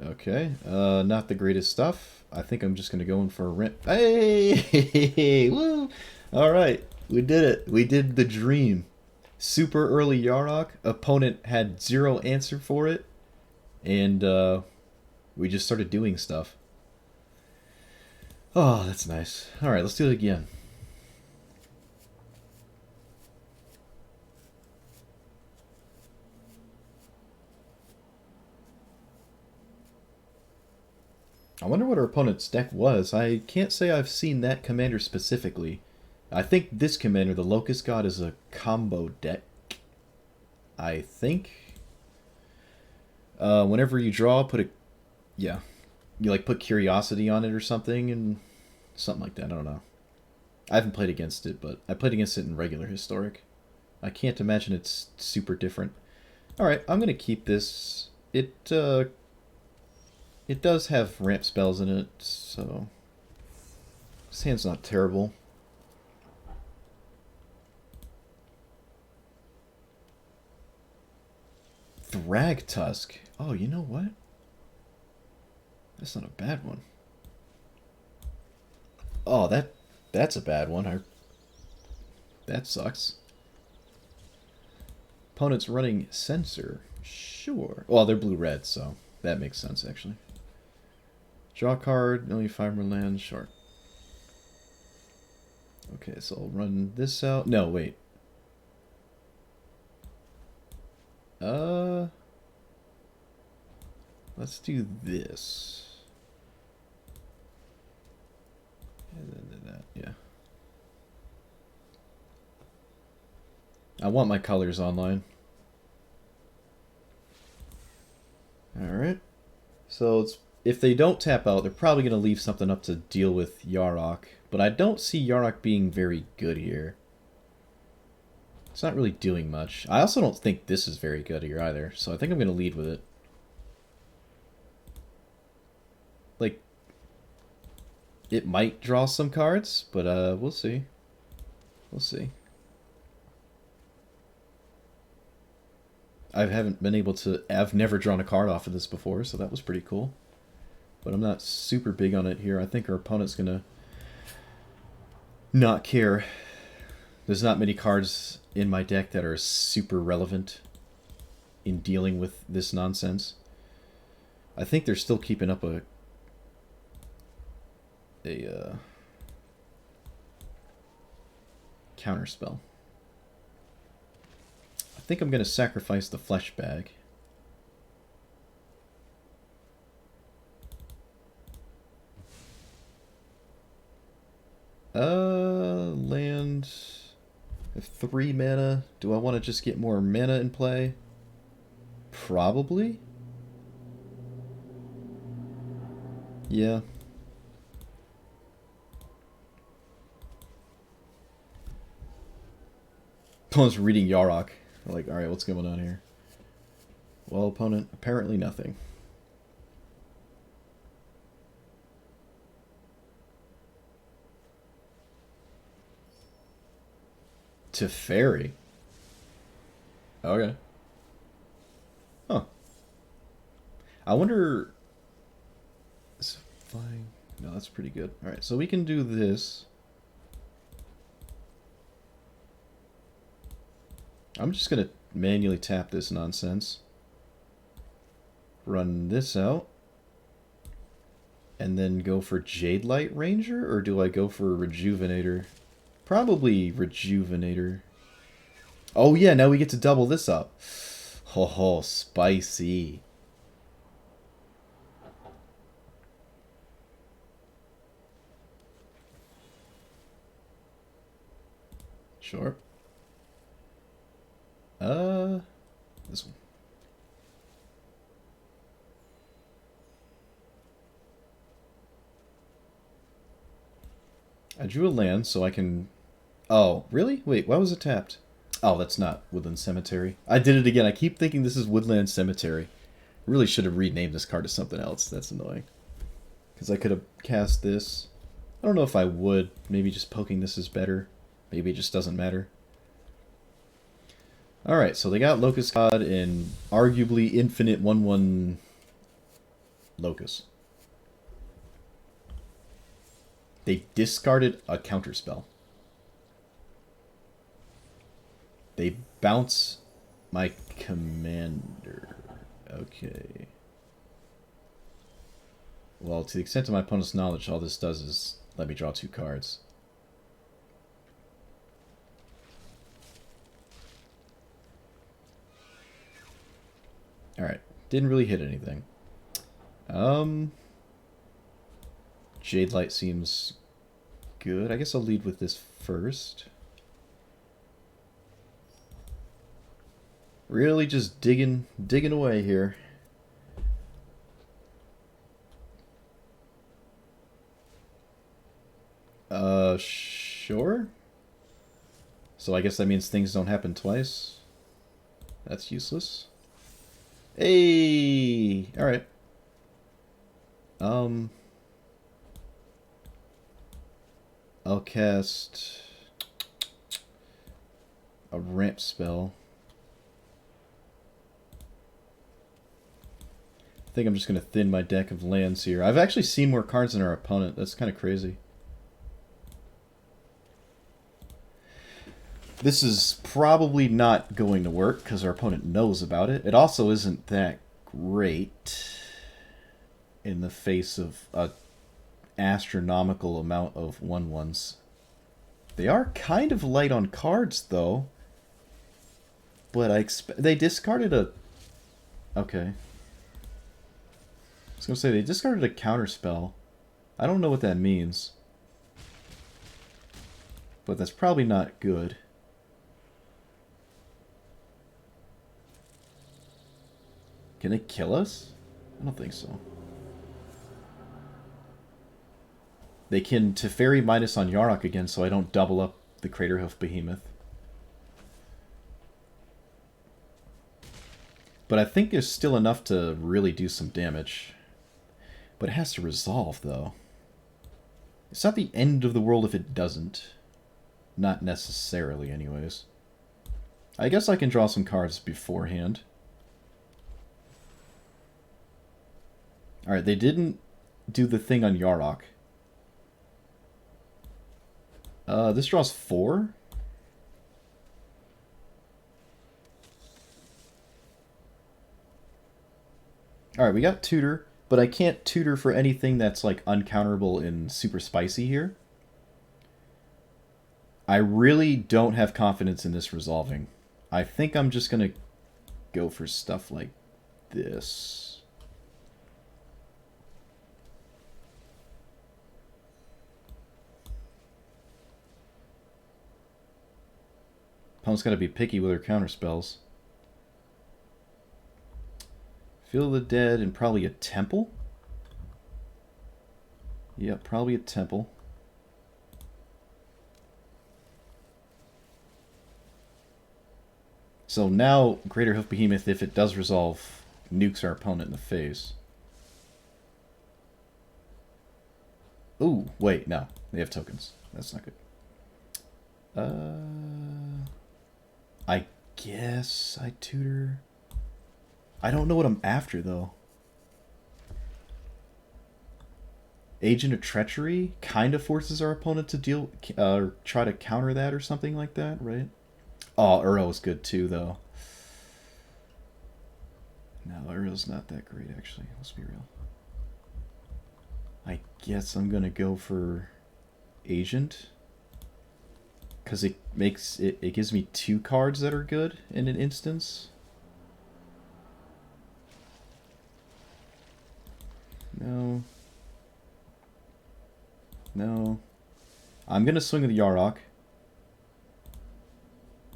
Okay. Not the greatest stuff. I think I'm just going to go in for a rent. Hey! Woo! Alright. We did it. We did the dream. Super early Yarok. Opponent had zero answer for it. And we just started doing stuff. Oh, that's nice. Alright, let's do it again. I wonder what our opponent's deck was. I can't say I've seen that commander specifically. I think this commander, the Locust God, is a combo deck. I think. Whenever you draw, put a... Yeah. You, like, put Curiosity on it or something, and something like that. I don't know. I haven't played against it, but I played against it in regular Historic. I can't imagine it's super different. Alright, I'm going to keep this. It does have ramp spells in it, so... This hand's not terrible. Thragtusk. Oh, you know what? That's not a bad one. Oh, that's a bad one. That sucks. Opponent's running Censor. Sure. Well, they're blue-red, so that makes sense, actually. Draw card, only 5 more lands, sure. Okay, so I'll run this out. No, wait. Let's do this. And then that, yeah. I want my colors online. Alright. So if they don't tap out, they're probably going to leave something up to deal with Yarok. But I don't see Yarok being very good here. It's not really doing much. I also don't think this is very good here either. So I think I'm going to lead with it. Like, it might draw some cards, but we'll see. We'll see. I haven't been able to... I've never drawn a card off of this before, so that was pretty cool. But I'm not super big on it here. I think our opponent's going to not care. There's not many cards in my deck that are super relevant in dealing with this nonsense. I think they're still keeping up a counterspell. I think I'm going to sacrifice the flesh bag. Land. I have 3 mana. Do I want to just get more mana in play? Probably. Yeah. Opponent's reading Yarok. Like, alright, what's going on here? Well, opponent, apparently nothing. Teferi. Okay. Huh. I wonder... Is flying? No, that's pretty good. Alright, so we can do this. I'm just going to manually tap this nonsense. Run this out. And then go for Jade Light Ranger? Or do I go for Rejuvenator? Probably Rejuvenator. Oh yeah, now we get to double this up. Ho ho, spicy. Sure. This one. I drew a land so I can... Oh, really? Wait, why was it tapped? Oh, that's not Woodland Cemetery. I did it again. I keep thinking this is Woodland Cemetery. Really should have renamed this card to something else. That's annoying. Because I could have cast this. I don't know if I would. Maybe just poking this is better. Maybe it just doesn't matter. Alright, so they got Locust God and arguably infinite 1/1 Locust. They discarded a counterspell. They bounce my commander. Okay. Well, to the extent of my opponent's knowledge, all this does is let me draw 2 cards. Alright. Didn't really hit anything. Jade Light seems good. I guess I'll lead with this first. Really just digging away here. Sure. So I guess that means things don't happen twice. That's useless. Hey! Alright. I'll cast a ramp spell. I think I'm just going to thin my deck of lands here. I've actually seen more cards than our opponent. That's kind of crazy. This is probably not going to work because our opponent knows about it. It also isn't that great in the face of an astronomical amount of 1/1s. They are kind of light on cards, though. But I expect they discarded a... Okay. I was going to say, they discarded a counter spell. I don't know what that means. But that's probably not good. Can they kill us? I don't think so. They can Teferi minus on Yarok again, so I don't double up the Craterhoof Behemoth. But I think there's still enough to really do some damage. But it has to resolve, though. It's not the end of the world if it doesn't. Not necessarily, anyways. I guess I can draw some cards beforehand. Alright, they didn't do the thing on Yarok. This draws 4? Alright, we got Tutor, but I can't tutor for anything that's like uncounterable in Super Spicy here. I really don't have confidence in this resolving. I think I'm just going to go for stuff like this. Opponent's got to be picky with her counter spells. Feel the Dead and probably a Temple? Yeah, probably a Temple. So now, Greater Hoof Behemoth, if it does resolve, nukes our opponent in the face. Ooh, wait, no. They have tokens. That's not good. I guess I tutor. I don't know what I'm after, though. Agent of Treachery kind of forces our opponent to deal, try to counter that or something like that, right? Oh, Uro is good too, though. No, Uro's not that great, actually. Let's be real. I guess I'm gonna go for Agent. Because it makes it gives me 2 cards that are good in an instance. No. No. I'm gonna swing with Yarok.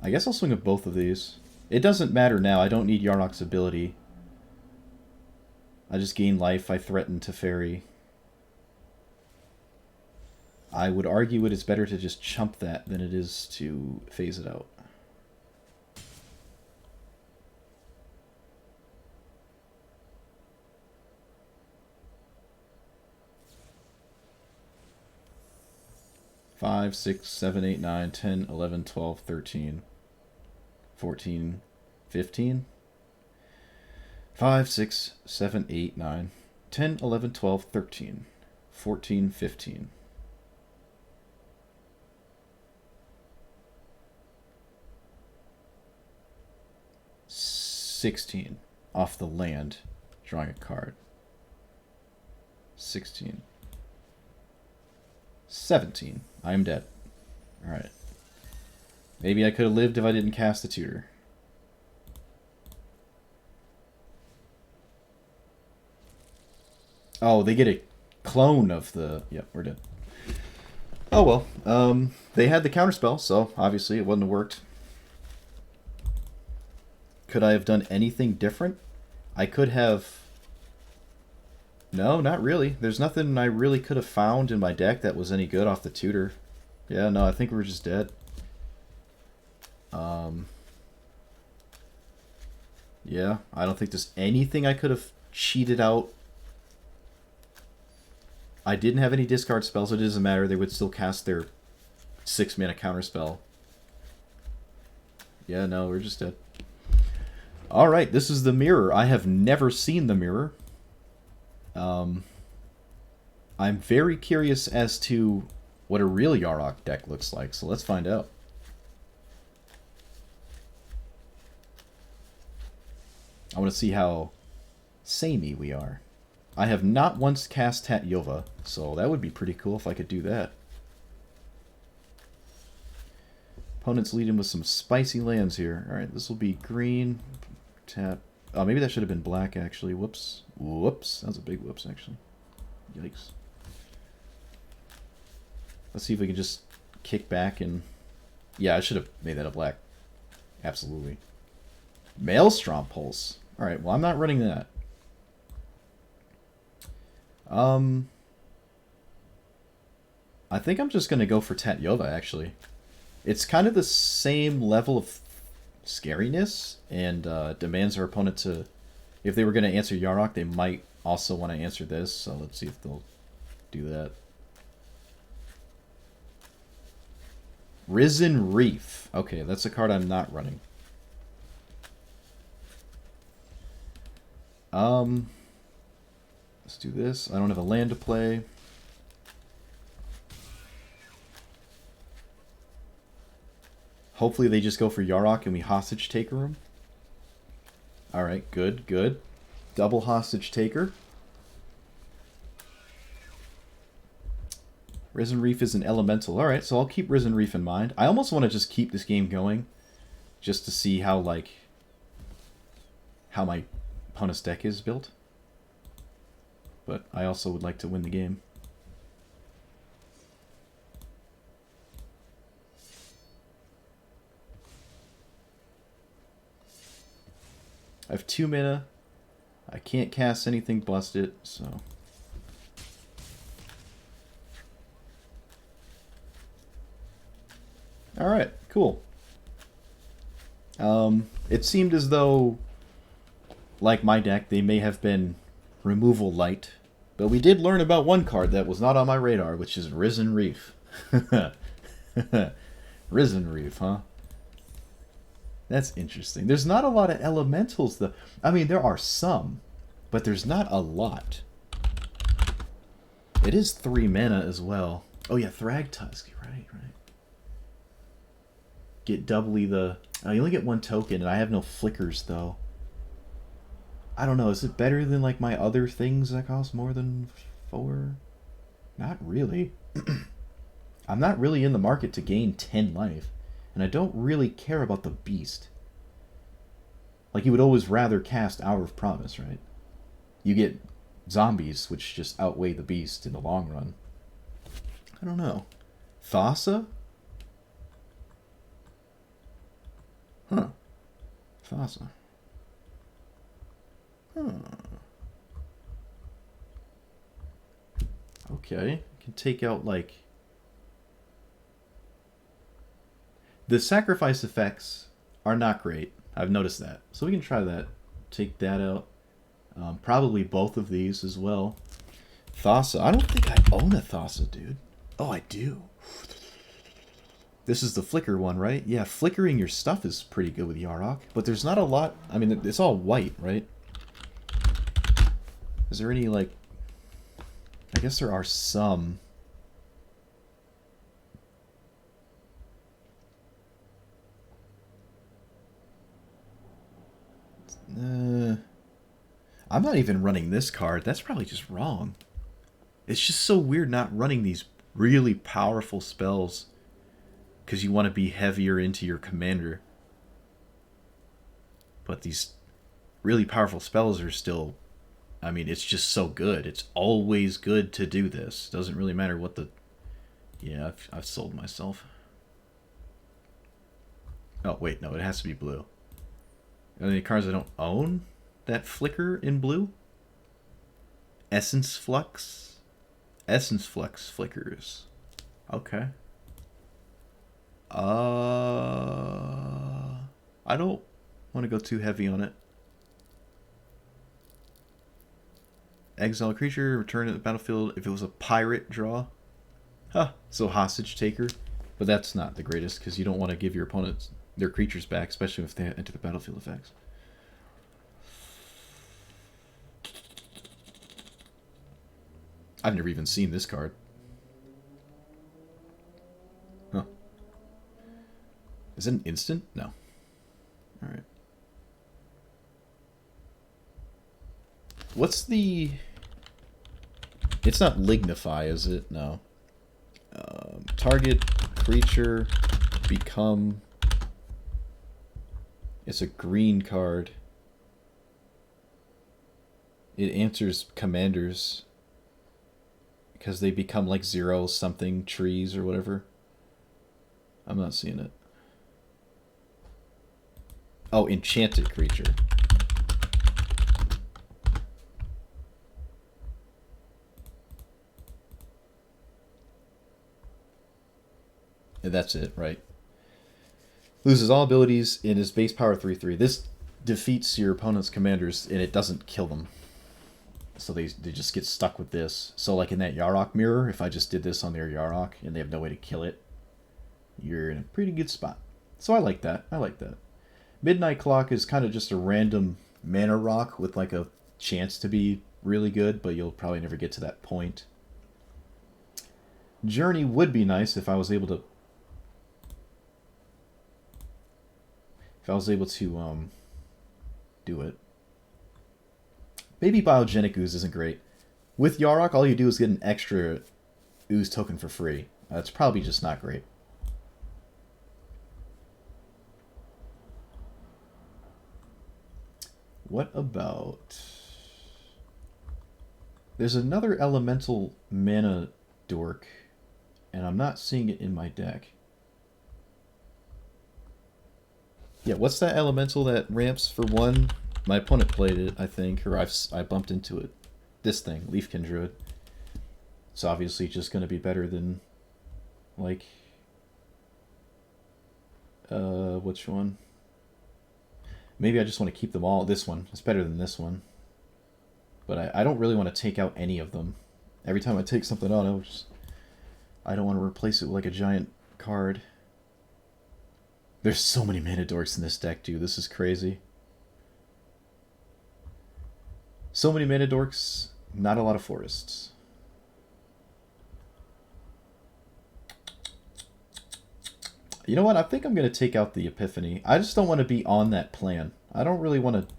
I guess I'll swing with both of these. It doesn't matter now. I don't need Yarok's ability. I just gain life. I threaten Teferi. I would argue it is better to just chump that than it is to phase it out. Five, 6, 7, 8, 9, 10, 11, 12, 13, 14, 15. 5, 6, 7, 8, 9, 10, 11, 12, 13, 14, 15. 16 off the land, drawing a card. 16. 17. I am dead. Alright. Maybe I could have lived if I didn't cast the tutor. Oh, they get a clone of the... Yep, we're dead. Oh well. They had the counterspell, so obviously it wouldn't have worked. Could I have done anything different? I could have... No, not really. There's nothing I really could have found in my deck that was any good off the tutor. Yeah, no, I think we're just dead. Yeah, I don't think there's anything I could have cheated out. I didn't have any discard spells, so it doesn't matter. They would still cast their 6-mana counterspell. Yeah, no, we're just dead. Alright, this is the mirror. I have never seen the mirror. I'm very curious as to what a real Yarok deck looks like, so let's find out. I want to see how samey we are. I have not once cast Tatyova, so that would be pretty cool if I could do that. Opponent's leading with some spicy lands here. Alright, this will be green. Tap. Oh, maybe that should have been black, actually. Whoops. Whoops. That was a big whoops, actually. Yikes. Let's see if we can just kick back and... Yeah, I should have made that a black. Absolutely. Maelstrom Pulse. Alright, well, I'm not running that. I think I'm just going to go for Tatyova, actually. It's kind of the same level of scariness, and demands our opponent to... If they were going to answer Yarok, they might also want to answer this, so let's see if they'll do that. Risen Reef. Okay, that's a card I'm not running. Let's do this. I don't have a land to play. Hopefully they just go for Yarok and we hostage taker him. Alright, good, good. Double hostage taker. Risen Reef is an elemental. Alright, so I'll keep Risen Reef in mind. I almost want to just keep this game going. Just to see how, like... how my opponent's deck is built. But I also would like to win the game. I have 2 mana. I can't cast anything busted, so... Alright, cool. It seemed as though, like my deck, they may have been removal light. But we did learn about one card that was not on my radar, which is Risen Reef. Risen Reef, huh? That's interesting. There's not a lot of elementals, though. I mean, there are some, but there's not a lot. It is 3 mana as well. Oh yeah, Thragtusk. Right, right. Get doubly the... Oh, you only get 1 token, and I have no flickers, though. I don't know, is it better than, like, my other things that cost more than 4? Not really. I'm not really in the market to gain 10 life. And I don't really care about the beast. Like, you would always rather cast Hour of Promise, right? You get zombies, which just outweigh the beast in the long run. I don't know. Thassa? Huh. Thassa. Huh. Okay. You can take out, like... The sacrifice effects are not great. I've noticed that. So we can try that. Take that out. Probably both of these as well. Thassa. I don't think I own a Thassa, dude. Oh, I do. This is the flicker one, right? Yeah, flickering your stuff is pretty good with Yarok. But there's not a lot... I mean, it's all white, right? Is there any, like... I guess there are some... I'm not even running this card. That's probably just wrong. It's just so weird not running these really powerful spells because you want to be heavier into your commander. But these really powerful spells are still... I mean, it's just so good. It's always good to do this. Doesn't really matter what the... Yeah, I've sold myself. Oh, wait, no, it has to be blue. Are there any cards I don't own that flicker in blue? Essence Flux? Essence Flux flickers. Okay. I don't want to go too heavy on it. Exile a creature, return to the battlefield if it was a pirate draw. Huh, so hostage taker. But that's not the greatest because you don't want to give your opponents their creatures back, especially if they enter the battlefield effects. I've never even seen this card. Huh. Is it an instant? No. Alright. What's the... It's not Lignify, is it? No. Target creature become... It's a green card. It answers commanders because they become like 0-something trees or whatever. I'm not seeing it. Oh, enchanted creature. And that's it, right? Loses all abilities in his base power 3/3. This defeats your opponent's commanders and it doesn't kill them. So they just get stuck with this. So like in that Yarok mirror, if I just did this on their Yarok and they have no way to kill it, you're in a pretty good spot. So I like that. I like that. Midnight Clock is kind of just a random mana rock with like a chance to be really good, but you'll probably never get to that point. Journey would be nice if I was able to do it. Maybe Biogenic Ooze isn't great. With Yarok, all you do is get an extra Ooze token for free. That's probably just not great. What about... There's another elemental mana dork, and I'm not seeing it in my deck. Yeah, what's that elemental that ramps for 1? My opponent played it, I think, or I bumped into it. This thing, Leafkin Druid. It's obviously just going to be better than, like, which one? Maybe I just want to keep them all. This one. It's better than this one. But I don't really want to take out any of them. Every time I take something out, I don't want to replace it with like a giant card. There's so many mana dorks in this deck, dude. This is crazy. So many mana dorks, not a lot of forests. You know what? I think I'm going to take out the Epiphany. I just don't want to be on that plan. I don't really want to...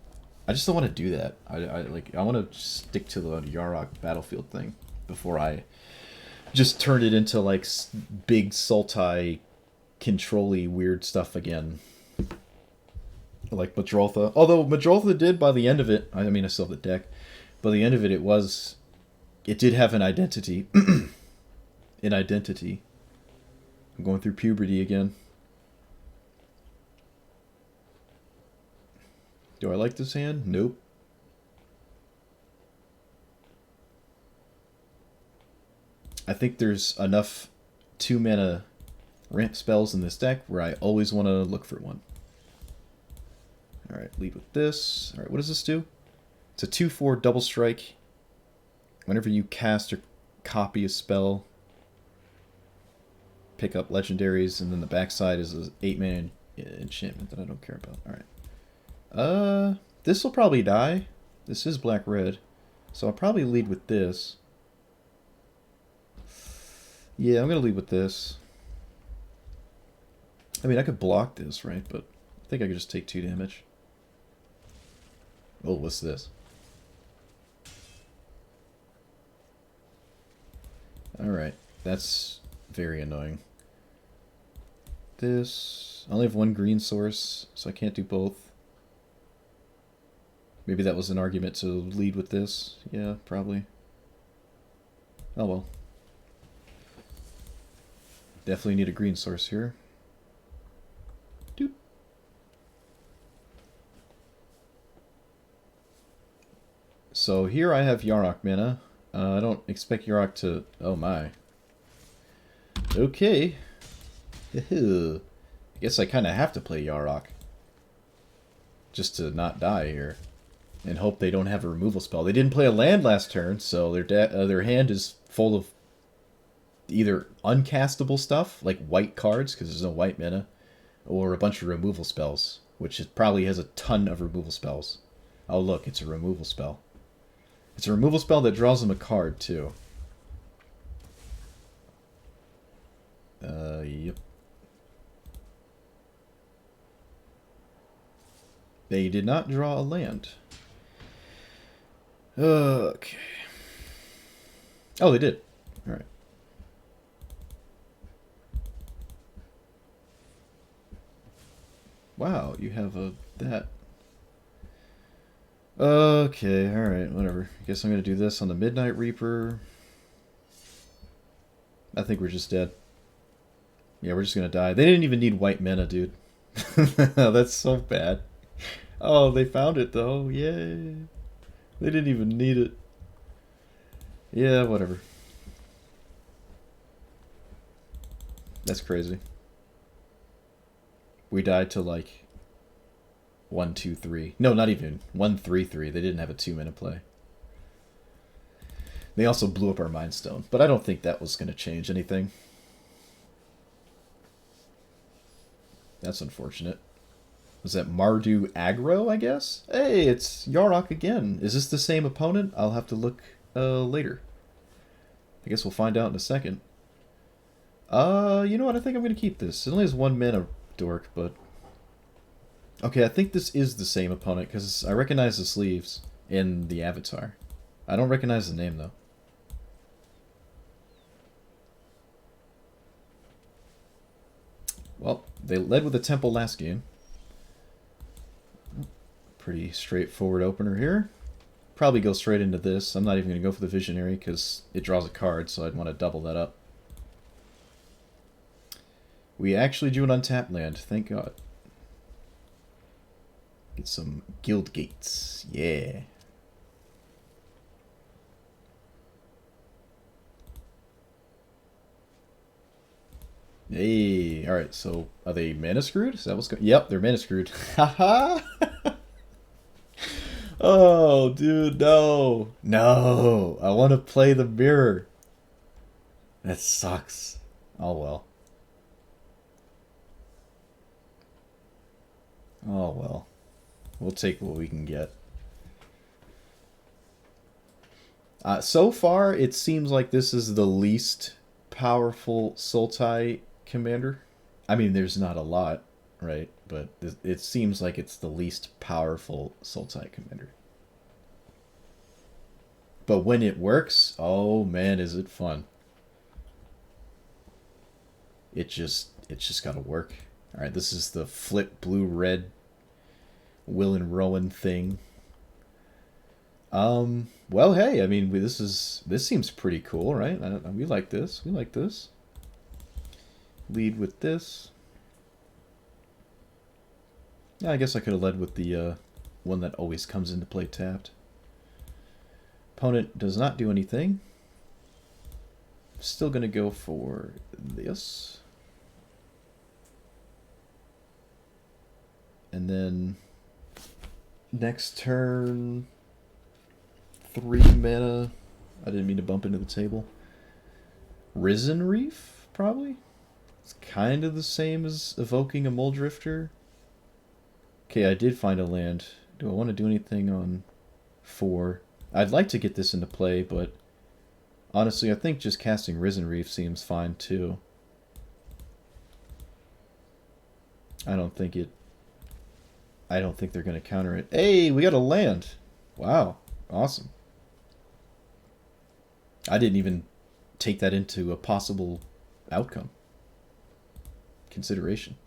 I just don't want to do that. I want to stick to the Yarok battlefield thing before I just turn it into like big Sultai control-y weird stuff again. Like Madroltha. Although Madroltha did by the end of it, I mean I still have the deck, by the end of it it did have an identity. An identity. I'm going through puberty again. Do I like this hand? Nope. I think there's enough 2-mana ramp spells in this deck where I always want to look for one. Alright, lead with this. Alright, what does this do? It's a 2/4 double strike. Whenever you cast or copy a spell, pick up legendaries, and then the backside is an 8-mana enchantment that I don't care about. Alright. This will probably die. This is black-red. So I'll probably lead with this. Yeah, I'm going to lead with this. I mean, I could block this, right? But I think I could just take 2 damage. Oh, what's this? Alright, that's very annoying. This... I only have 1 green source, so I can't do both. Maybe that was an argument to lead with this. Yeah, probably. Oh well. Definitely need a green source here. Doop. So here I have Yarok mana. I don't expect Yarok to... Oh my. Okay. I guess I kind of have to play Yarok. Just to not die here. And hope they don't have a removal spell. They didn't play a land last turn, so their hand is full of either uncastable stuff, like white cards, because there's no white mana, or a bunch of removal spells, which probably has a ton of removal spells. Oh look, it's a removal spell. It's a removal spell that draws them a card, too. Yep. They did not draw a land. Okay. Oh, they did. Alright. Wow, you have that. Okay, alright, whatever. I guess I'm gonna do this on the Midnight Reaper. I think we're just dead. Yeah, we're just gonna die. They didn't even need white mana, dude. That's so bad. Oh, they found it, though. Yay. They didn't even need it. Yeah, whatever. That's crazy. We died to, like, 1, 2, 3. No, not even. 1, 3, 3. They didn't have a 2-minute play. They also blew up our Mind Stone, but I don't think that was going to change anything. That's unfortunate. Was that Mardu aggro, I guess? Hey, it's Yarok again. Is this the same opponent? I'll have to look later. I guess we'll find out in a second. You know what? I think I'm going to keep this. It only has 1 mana, dork, but... Okay, I think this is the same opponent, because I recognize the sleeves in the avatar. I don't recognize the name, though. Well, they led with a temple last game. Pretty straightforward opener here. Probably go straight into this. I'm not even going to go for the Visionary because it draws a card, so I'd want to double that up. We actually drew an untapped land, thank God. Get some Guild Gates, yeah. Hey, alright, so are they mana screwed? Is that what's going? Yep, they're mana screwed. Haha! Oh, dude, no. No, I want to play the mirror. That sucks. Oh, well. Oh, well. We'll take what we can get. So far, it seems like this is the least powerful Sultai commander. I mean, there's not a lot, right? But it seems like it's the least powerful Sultai commander. But when it works, oh man, is it fun. It's just gotta work. Alright, this is the flip blue-red Will and Rowan thing. Well, hey, I mean, this seems pretty cool, right? We like this. We like this. Lead with this. Yeah, I guess I could have led with the one that always comes into play tapped. Opponent does not do anything. Still gonna go for this. And then next turn, 3 mana. I didn't mean to bump into the table. Risen Reef, probably? It's kind of the same as evoking a Muldrifter. Okay, I did find a land. Do I want to do anything on 4? I'd like to get this into play, but honestly, I think just casting Risen Reef seems fine too. I don't think they're going to counter it. Hey, we got a land. Wow, awesome. I didn't even take that into a possible outcome. Consideration.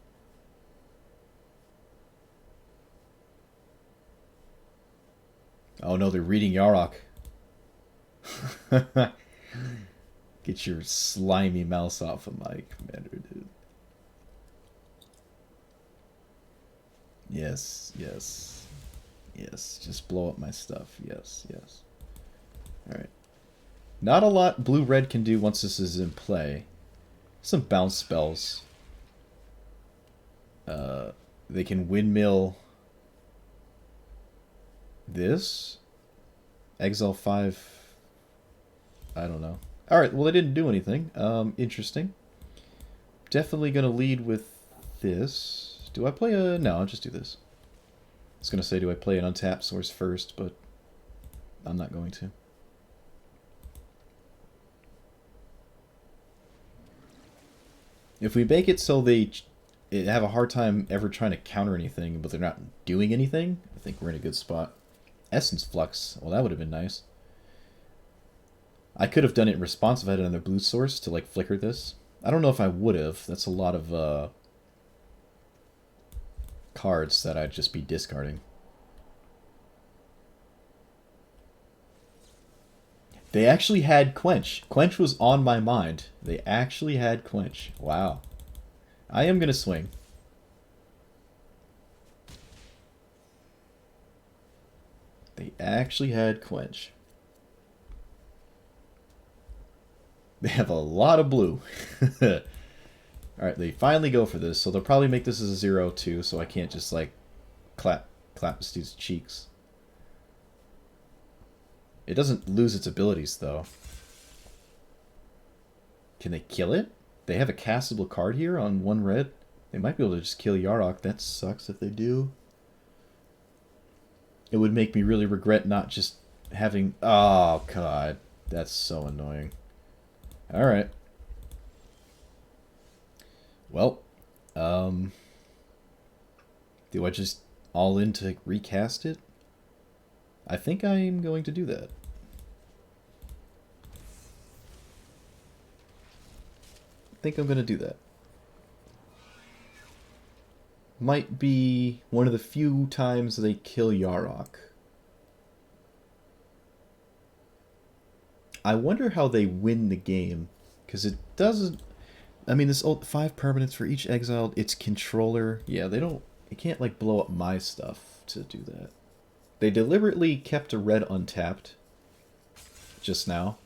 Oh no, they're reading Yarok. Get your slimy mouse off of my commander, dude. Yes, yes. Yes, just blow up my stuff. Yes, yes. Alright. Not a lot blue-red can do once this is in play. Some bounce spells. They can windmill this. Exile 5. I don't know. Alright, well they didn't do anything. Interesting. Definitely gonna lead with this. Do I play a... No, I'll just do this. I was gonna say, do I play an untapped source first, but I'm not going to. If we make it so they have a hard time ever trying to counter anything, but they're not doing anything, I think we're in a good spot. Essence Flux. Well, that would have been nice. I could have done it in response if I had another blue source to, like, flicker this. I don't know if I would have. That's a lot of cards that I'd just be discarding. They actually had Quench. Quench was on my mind. They actually had Quench. Wow. I am going to swing. They actually had Quench. They have a lot of blue. Alright, they finally go for this, so they'll probably make this as a 0 too, so I can't just, like, clap this dude's cheeks. It doesn't lose its abilities, though. Can they kill it? They have a castable card here on 1 red. They might be able to just kill Yarok. That sucks if they do. It would make me really regret not just having... Oh, God. That's so annoying. Alright. Well, do I just all in to recast it? I think I'm going to do that. I think I'm going to do that. Might be one of the few times they kill Yarok. I wonder how they win the game, because it doesn't... I mean, this 5 permanents for each exiled, its controller... Yeah, they don't... It can't, like, blow up my stuff to do that. They deliberately kept a red untapped just now.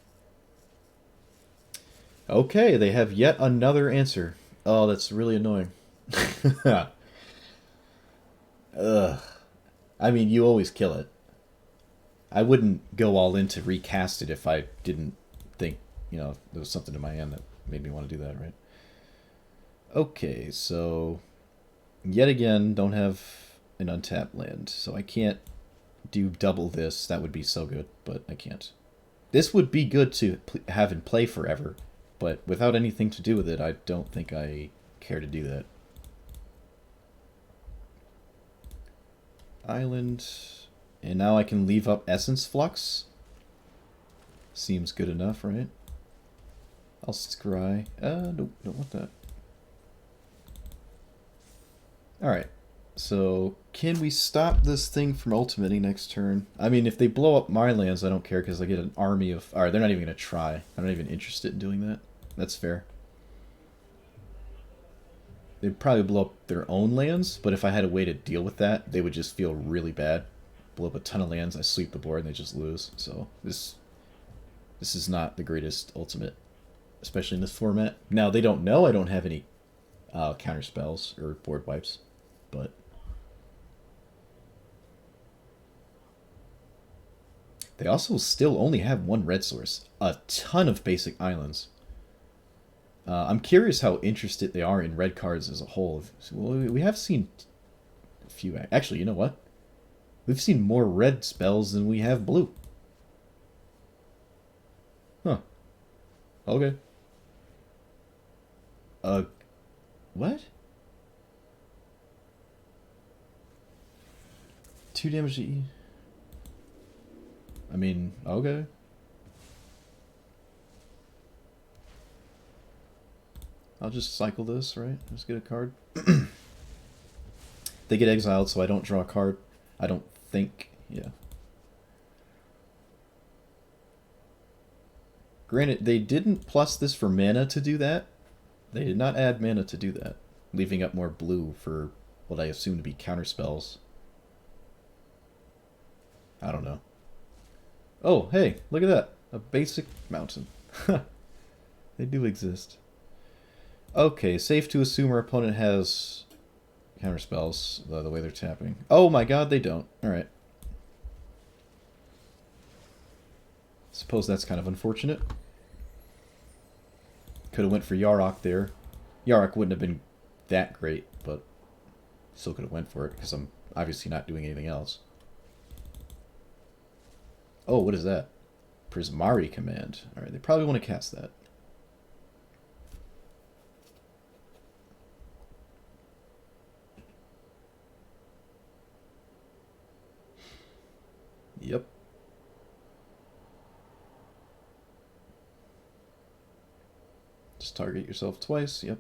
Okay, they have yet another answer. Oh, that's really annoying. Ugh. I mean, you always kill it. I wouldn't go all in to recast it if I didn't think, you know, there was something in my hand that made me want to do that, right? Okay, so yet again, don't have an untapped land, so I can't do double this. That would be so good, but I can't. This would be good to have in play forever, but without anything to do with it, I don't think I care to do that. Island, and now I can leave up Essence Flux. Seems good enough, right? I'll scry. Nope, don't want that. Alright, so can we stop this thing from ultimating next turn? I mean, if they blow up my lands, I don't care because I get an army of... Alright, they're not even going to try. I'm not even interested in doing that. That's fair. They'd probably blow up their own lands, but if I had a way to deal with that, they would just feel really bad. Blow up a ton of lands, I sweep the board, and they just lose. So this is not the greatest ultimate, especially in this format. Now, they don't know I don't have any counter spells or board wipes, but... They also still only have 1 red source. A ton of basic islands. I'm curious how interested they are in red cards as a whole. Well, we have seen a few... Actually, you know what? We've seen more red spells than we have blue. Huh. Okay. What? 2 damage to E. I mean, okay. I'll just cycle this, right? Just get a card. They get exiled, so I don't draw a card. I don't think. Yeah. Granted, they didn't plus this for mana to do that. They did not add mana to do that, leaving up more blue for what I assume to be counter spells. I don't know. Oh, hey, look at that. A basic mountain. They do exist. Okay, safe to assume our opponent has counter spells, the way they're tapping. Oh my god, they don't. Alright. Suppose that's kind of unfortunate. Could have went for Yarok there. Yarok wouldn't have been that great, but still could have went for it, because I'm obviously not doing anything else. Oh, what is that? Prismari command. Alright, they probably want to cast that. Yep. Just target yourself twice, yep.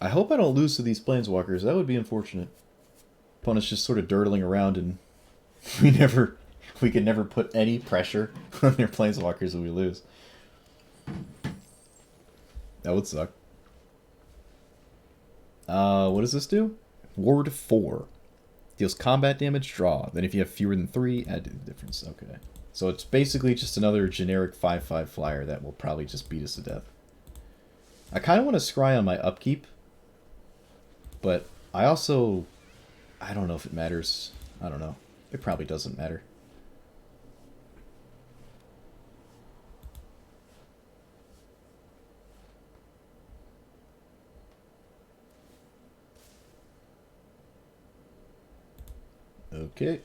I hope I don't lose to these planeswalkers. That would be unfortunate. Opponent's just sort of dirtling around and we can never put any pressure on their planeswalkers when we lose. That would suck. What does this do? Ward 4. Deals combat damage, draw. Then if you have fewer than 3, add to the difference. Okay. So it's basically just another generic 5/5 flyer that will probably just beat us to death. I kind of want to scry on my upkeep, but I also... I don't know if it matters. I don't know. It probably doesn't matter. Okay.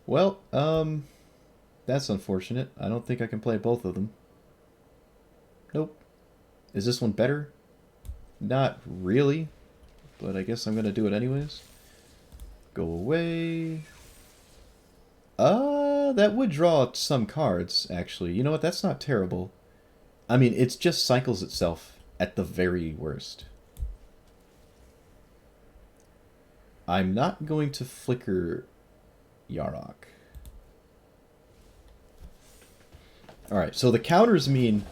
Well, that's unfortunate. I don't think I can play both of them. Nope. Is this one better? Not really, but I guess I'm gonna do it anyways. Go away. That would draw some cards, actually. You know what? That's not terrible. I mean, it just cycles itself at the very worst. I'm not going to flicker Yarok. Alright, so the counters mean...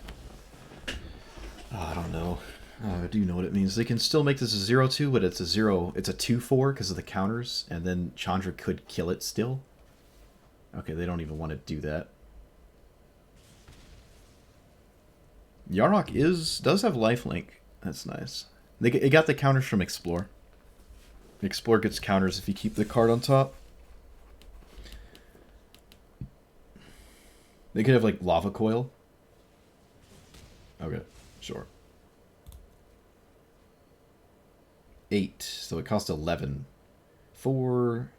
Oh, I don't know. I do know what it means. They can still make this a 0-2, but it's a 2-4 because of the counters, and then Chandra could kill it still. Okay, they don't even want to do that. Yarok does have lifelink. That's nice. It got the counters from Explore. Explore gets counters if you keep the card on top. They could have, like, Lava Coil. Okay, sure. 8, so it costs 11. 4,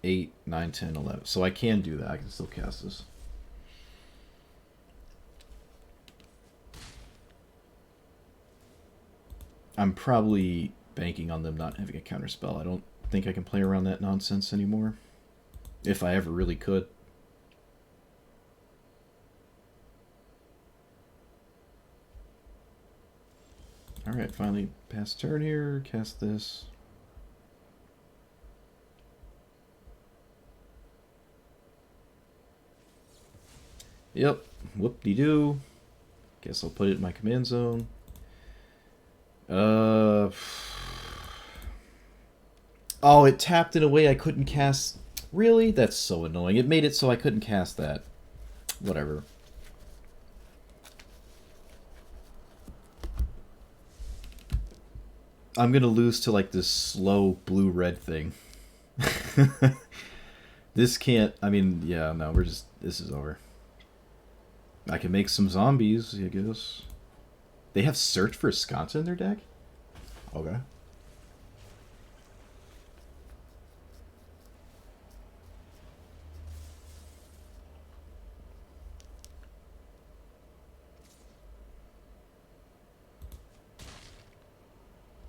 8, 9, 10, 11. So I can do that. I can still cast this. I'm probably banking on them not having a counterspell. I don't think I can play around that nonsense anymore. If I ever really could. Alright, finally pass turn here, cast this. Yep, whoop-de-doo. Guess I'll put it in my command zone. Oh, it tapped in a way I couldn't cast. Really? That's so annoying. It made it so I couldn't cast that. Whatever. I'm gonna lose to, like, this slow blue-red thing. This can't... I mean, yeah, no, we're just... This is over. I can make some zombies, I guess. They have Search for Sconce in their deck? Okay.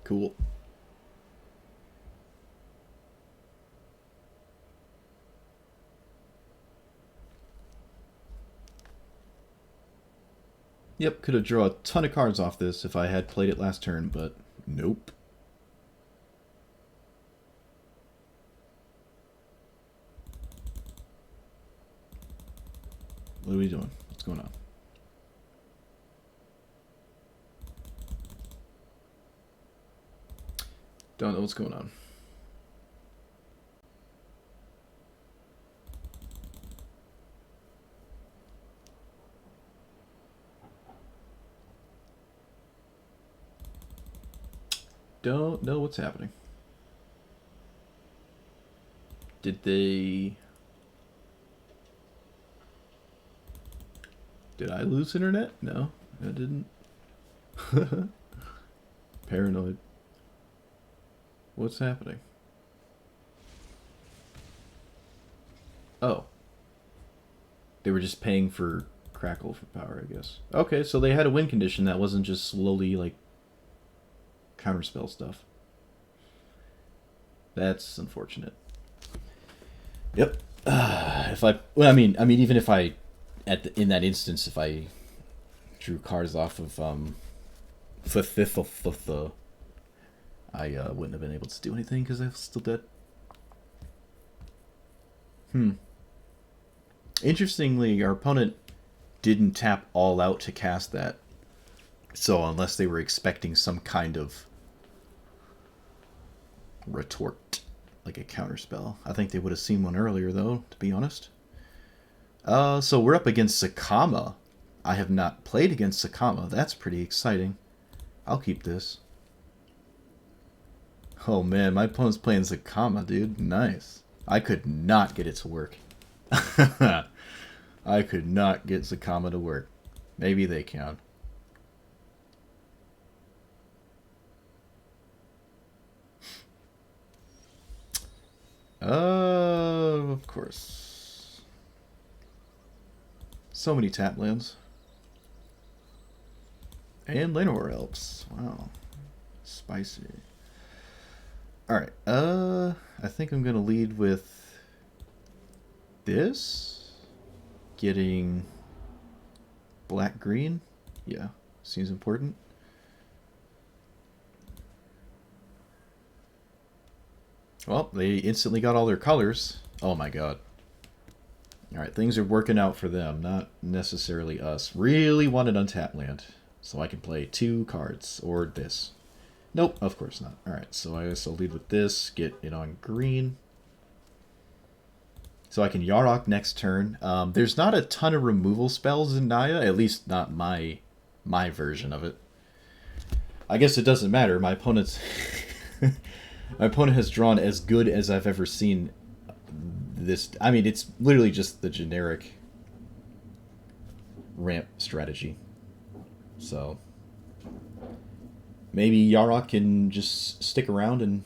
Cool. Yep, could have drawn a ton of cards off this if I had played it last turn, but nope. What are we doing? What's going on? Don't know what's going on. Don't know what's happening. Did they... Did I lose internet? No, I didn't. Paranoid. What's happening? Oh. They were just paying for Crackle for power, I guess. Okay, so they had a win condition that wasn't just slowly, like, counterspell stuff. That's unfortunate. Yep. If I... Well, I mean, even if I... in that instance, if I drew cards off of, I wouldn't have been able to do anything because I was still dead. Interestingly, our opponent didn't tap all out to cast that. So unless they were expecting some kind of retort, like a counterspell. I think they would have seen one earlier, though, to be honest. So we're up against Sakama. I have not played against Sakama. That's pretty exciting. I'll keep this. Oh man, my opponent's playing Sakama, dude. Nice. I could not get it to work. I could not get Sakama to work. Maybe they can. Of course. So many tap lands. And Llanowar Elves. Wow. Spicy. Alright, I think I'm gonna lead with this. Getting black-green. Yeah, seems important. Well, they instantly got all their colors. Oh my god. Alright, things are working out for them, not necessarily us. Really wanted untapped land, so I can play 2 cards, or this. Nope, of course not. Alright, so I guess I'll lead with this, get it on green. So I can Yarok next turn. There's not a ton of removal spells in Naya, at least not my version of it. I guess it doesn't matter, my opponent's... My opponent has drawn as good as I've ever seen this. I mean, it's literally just the generic ramp strategy. So maybe Yarok can just stick around and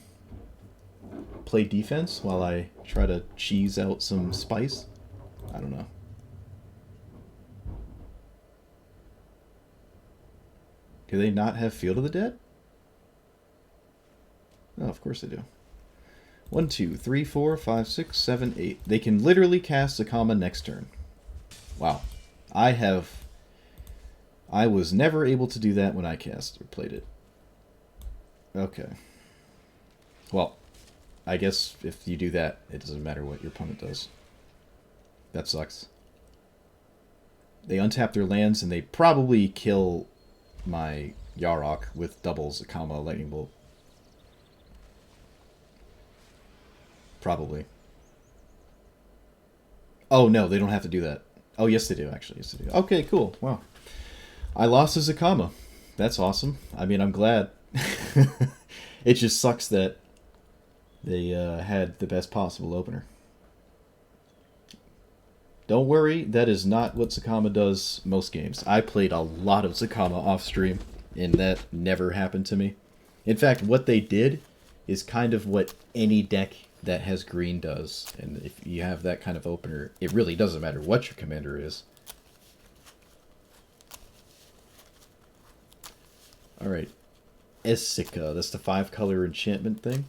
play defense while I try to cheese out some spice. I don't know. Do they not have Field of the Dead? Oh, of course they do. 1, 2, 3, 4, 5, 6, 7, 8. They can literally cast Sakama next turn. Wow. I was never able to do that when I cast or played it. Okay. Well, I guess if you do that, it doesn't matter what your opponent does. That sucks. They untap their lands and they probably kill my Yarok with double Sakama Lightning Bolt. Probably. Oh, no, they don't have to do that. Oh, yes, they do, actually. Yes, they do. Okay, cool. Wow. I lost to Zakama. That's awesome. I mean, I'm glad. It just sucks that they had the best possible opener. Don't worry, that is not what Zakama does most games. I played a lot of Zakama off stream, and that never happened to me. In fact, what they did is kind of what any deck that has green does. And if you have that kind of opener, it really doesn't matter what your commander is. Alright. Esika, that's the 5-color enchantment thing.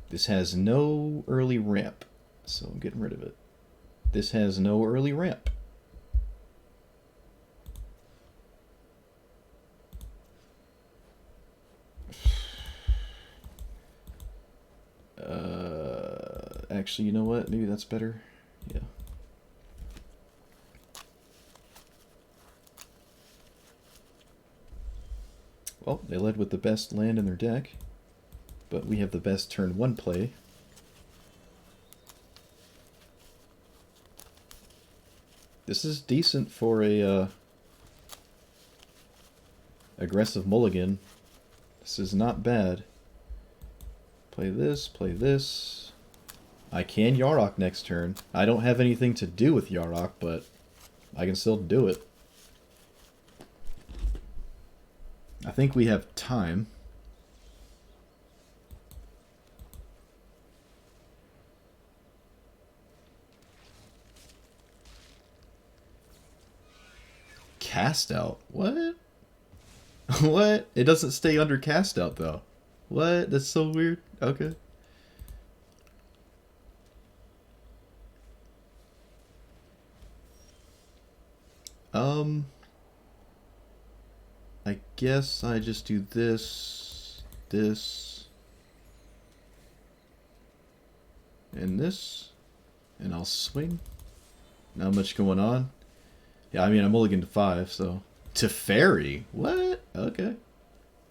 This has no early ramp, so I'm getting rid of it. This has no early ramp. Actually, you know what? Maybe that's better. Yeah. Well, they led with the best land in their deck, but we have the best turn 1 play. This is decent for a aggressive mulligan. This is not bad. Play this, play this. I can Yarok next turn. I don't have anything to do with Yarok, but I can still do it. I think we have time. Cast out? What? What? It doesn't stay under cast out though. What? That's so weird. Okay. I guess I just do this, this, and this, and I'll swing. Not much going on. Yeah, I mean, I'm mulligan to 5, so... Teferi? What? Okay.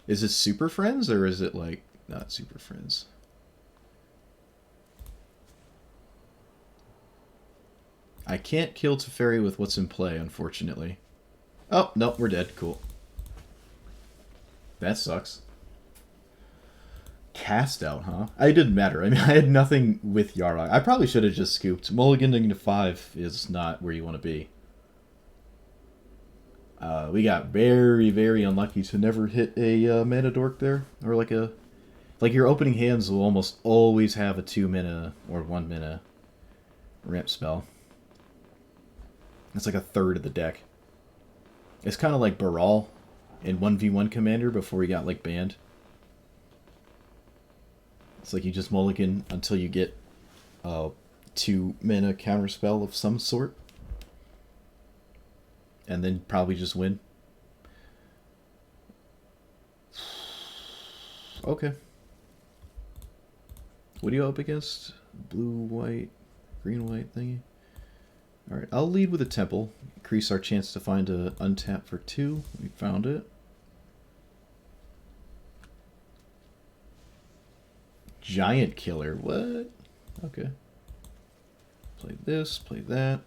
Is this Super Friends, or is it, like, not Super Friends? I can't kill Teferi with what's in play, unfortunately. Oh, no, we're dead. Cool. That sucks. Cast out, huh? It didn't matter. I mean, I had nothing with Yarok. I probably should have just scooped. Mulliganing to 5 is not where you want to be. We got very, very unlucky to never hit a mana dork there. Or like a... Like, your opening hands will almost always have a 2 mana or 1 mana ramp spell. It's like a third of the deck. It's kind of like Brawl in 1v1 Commander before he got, like, banned. It's like you just mulligan until you get a 2 mana counterspell of some sort. And then probably just win. Okay. What do you up against? Blue, white, green, white thingy? Alright, I'll lead with a temple. Increase our chance to find a untap for 2. We found it. Giant killer. What? Okay. Play this, play that.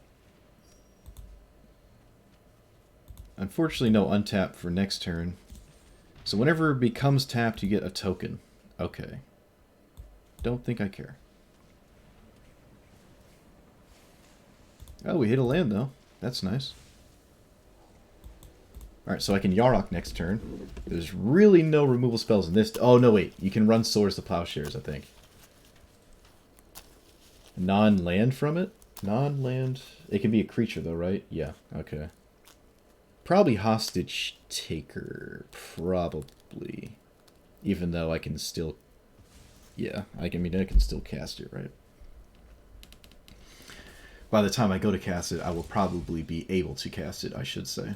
Unfortunately, no untap for next turn. So whenever it becomes tapped, you get a token. Okay. Don't think I care. Oh, we hit a land, though. That's nice. Alright, so I can Yarok next turn. There's really no removal spells in this. Oh, no, wait. You can run Swords to Plowshares, I think. Non-land from it? Non-land? It can be a creature, though, right? Yeah, okay. Probably Hostage Taker. Probably. Even though I can still... Yeah, I can still cast it, right? By the time I go to cast it, I will probably be able to cast it, I should say.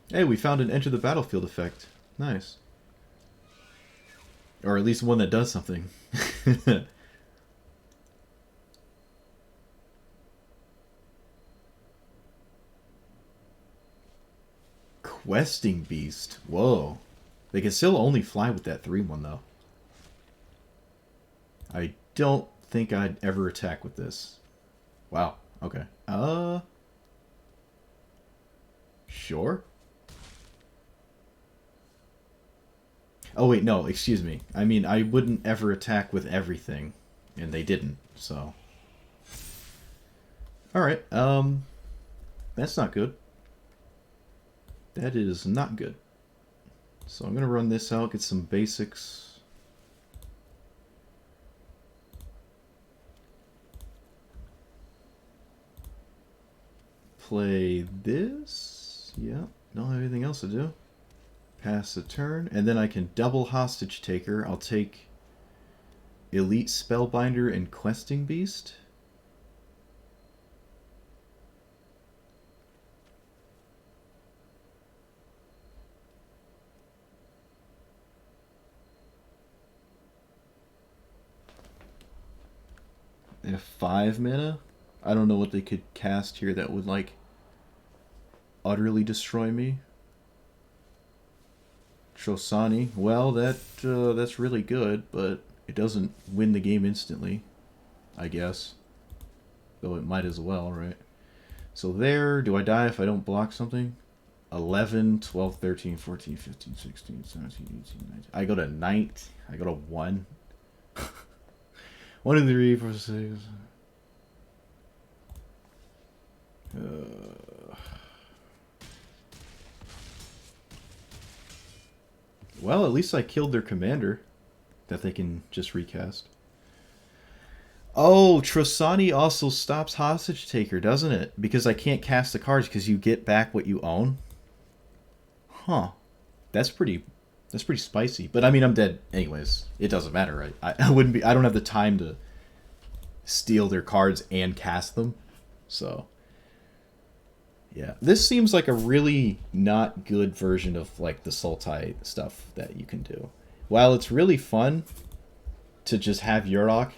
Hey, we found an Enter the Battlefield effect. Nice. Or at least one that does something. Questing Beast. Whoa. They can still only fly with that 3-1, though. I don't think I'd ever attack with this. Wow. Okay. Sure. Oh, wait, no, excuse me. I mean, I wouldn't ever attack with everything. And they didn't, so... Alright, that's not good. That is not good. So I'm going to run this out, get some basics. Play this. Yeah, don't have anything else to do. Pass the turn, and then I can double Hostage Taker. I'll take Elite Spellbinder and Questing Beast. They have 5 mana. I don't know what they could cast here that would, like, utterly destroy me. Chosani. Well, that's really good, but it doesn't win the game instantly, I guess. Though it might as well, right? So there, do I die if I don't block something? 11, 12, 13, 14, 15, 16, 17, 18, 19. I go to 9. I go to 1. 1, 2, 3, 4, 6. Well, at least I killed their commander that they can just recast. Oh, Trosani also stops Hostage Taker, doesn't it? Because I can't cast the cards because you get back what you own. Huh. That's pretty spicy. But I mean, I'm dead anyways. It doesn't matter, right? I wouldn't be. I don't have the time to steal their cards and cast them. So yeah, this seems like a really not good version of like the Sultai stuff that you can do. While it's really fun to just have Yarok,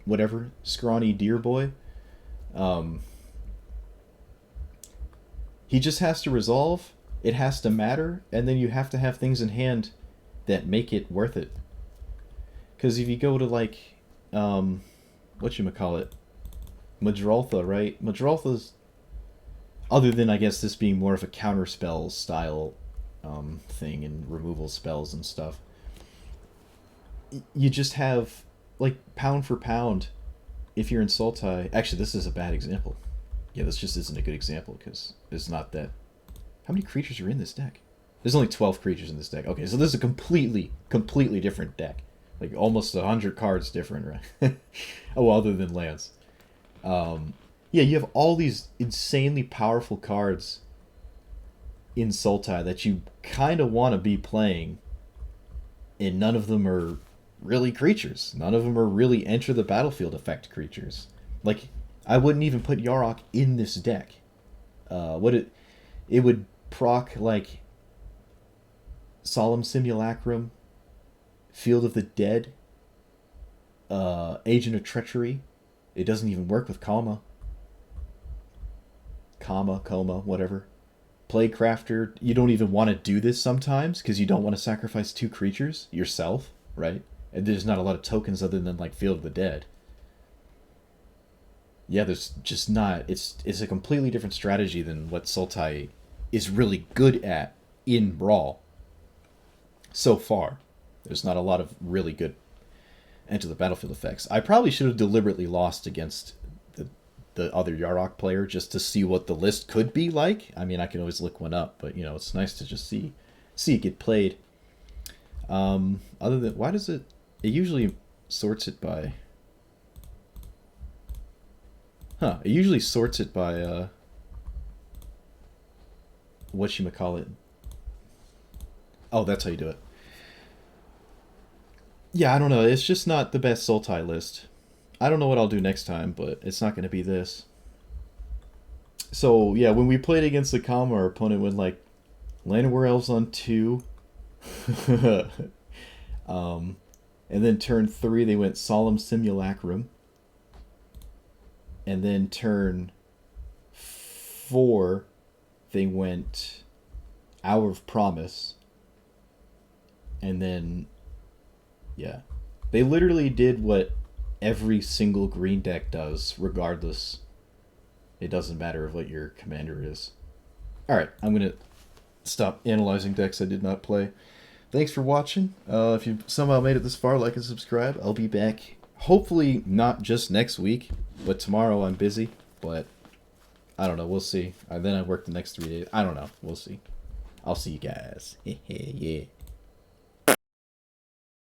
whatever, scrawny deer boy. He just has to resolve. It has to matter, and then you have to have things in hand that make it worth it. Because if you go to like, whatchamacallit, Madroltha, right? Madroltha's, other than I guess this being more of a counterspell style thing and removal spells and stuff, you just have like pound for pound. If you're in Sultai, actually this is a bad example. Yeah, this just isn't a good example because there's not that. How many creatures are in this deck? There's only 12 creatures in this deck. Okay, so this is a completely different deck. Like almost 100 cards different, right? Oh, other than lands. Yeah, you have all these insanely powerful cards in Sultai that you kind of want to be playing, and none of them are really creatures. None of them are really enter the battlefield effect creatures. Like, I wouldn't even put Yarok in this deck. It would proc like Solemn Simulacrum, Field of the Dead, Agent of Treachery. It doesn't even work with Coma, whatever. Plaguecrafter. You don't even want to do this sometimes because you don't want to sacrifice 2 creatures yourself, right? And there's not a lot of tokens other than like Field of the Dead. Yeah, there's just not. It's a completely different strategy than what Sultai is really good at in Brawl. So far, there's not a lot of really good enter the battlefield effects. I probably should have deliberately lost against the other Yarok player just to see what the list could be like. I mean, I can always look one up, but you know, it's nice to just see it get played. Other than, why does it usually sorts it by. Huh, it usually sorts it by, whatchamacallit. Oh, that's how you do it. Yeah, I don't know. It's just not the best Sultai list. I don't know what I'll do next time, but it's not going to be this. So, yeah, when we played against the Kama, our opponent went, like, Land of War Elves on 2. And then turn 3, they went Solemn Simulacrum. And then turn 4, they went Hour of Promise. And then, yeah. They literally did what every single green deck does, regardless. It doesn't matter what your commander is. Alright, I'm going to stop analyzing decks I did not play. Thanks for watching. If you somehow made it this far, like and subscribe. I'll be back, hopefully not just next week, but tomorrow I'm busy. But I don't know, we'll see. Then I work the next 3 days. I don't know, we'll see. I'll see you guys. Yeah.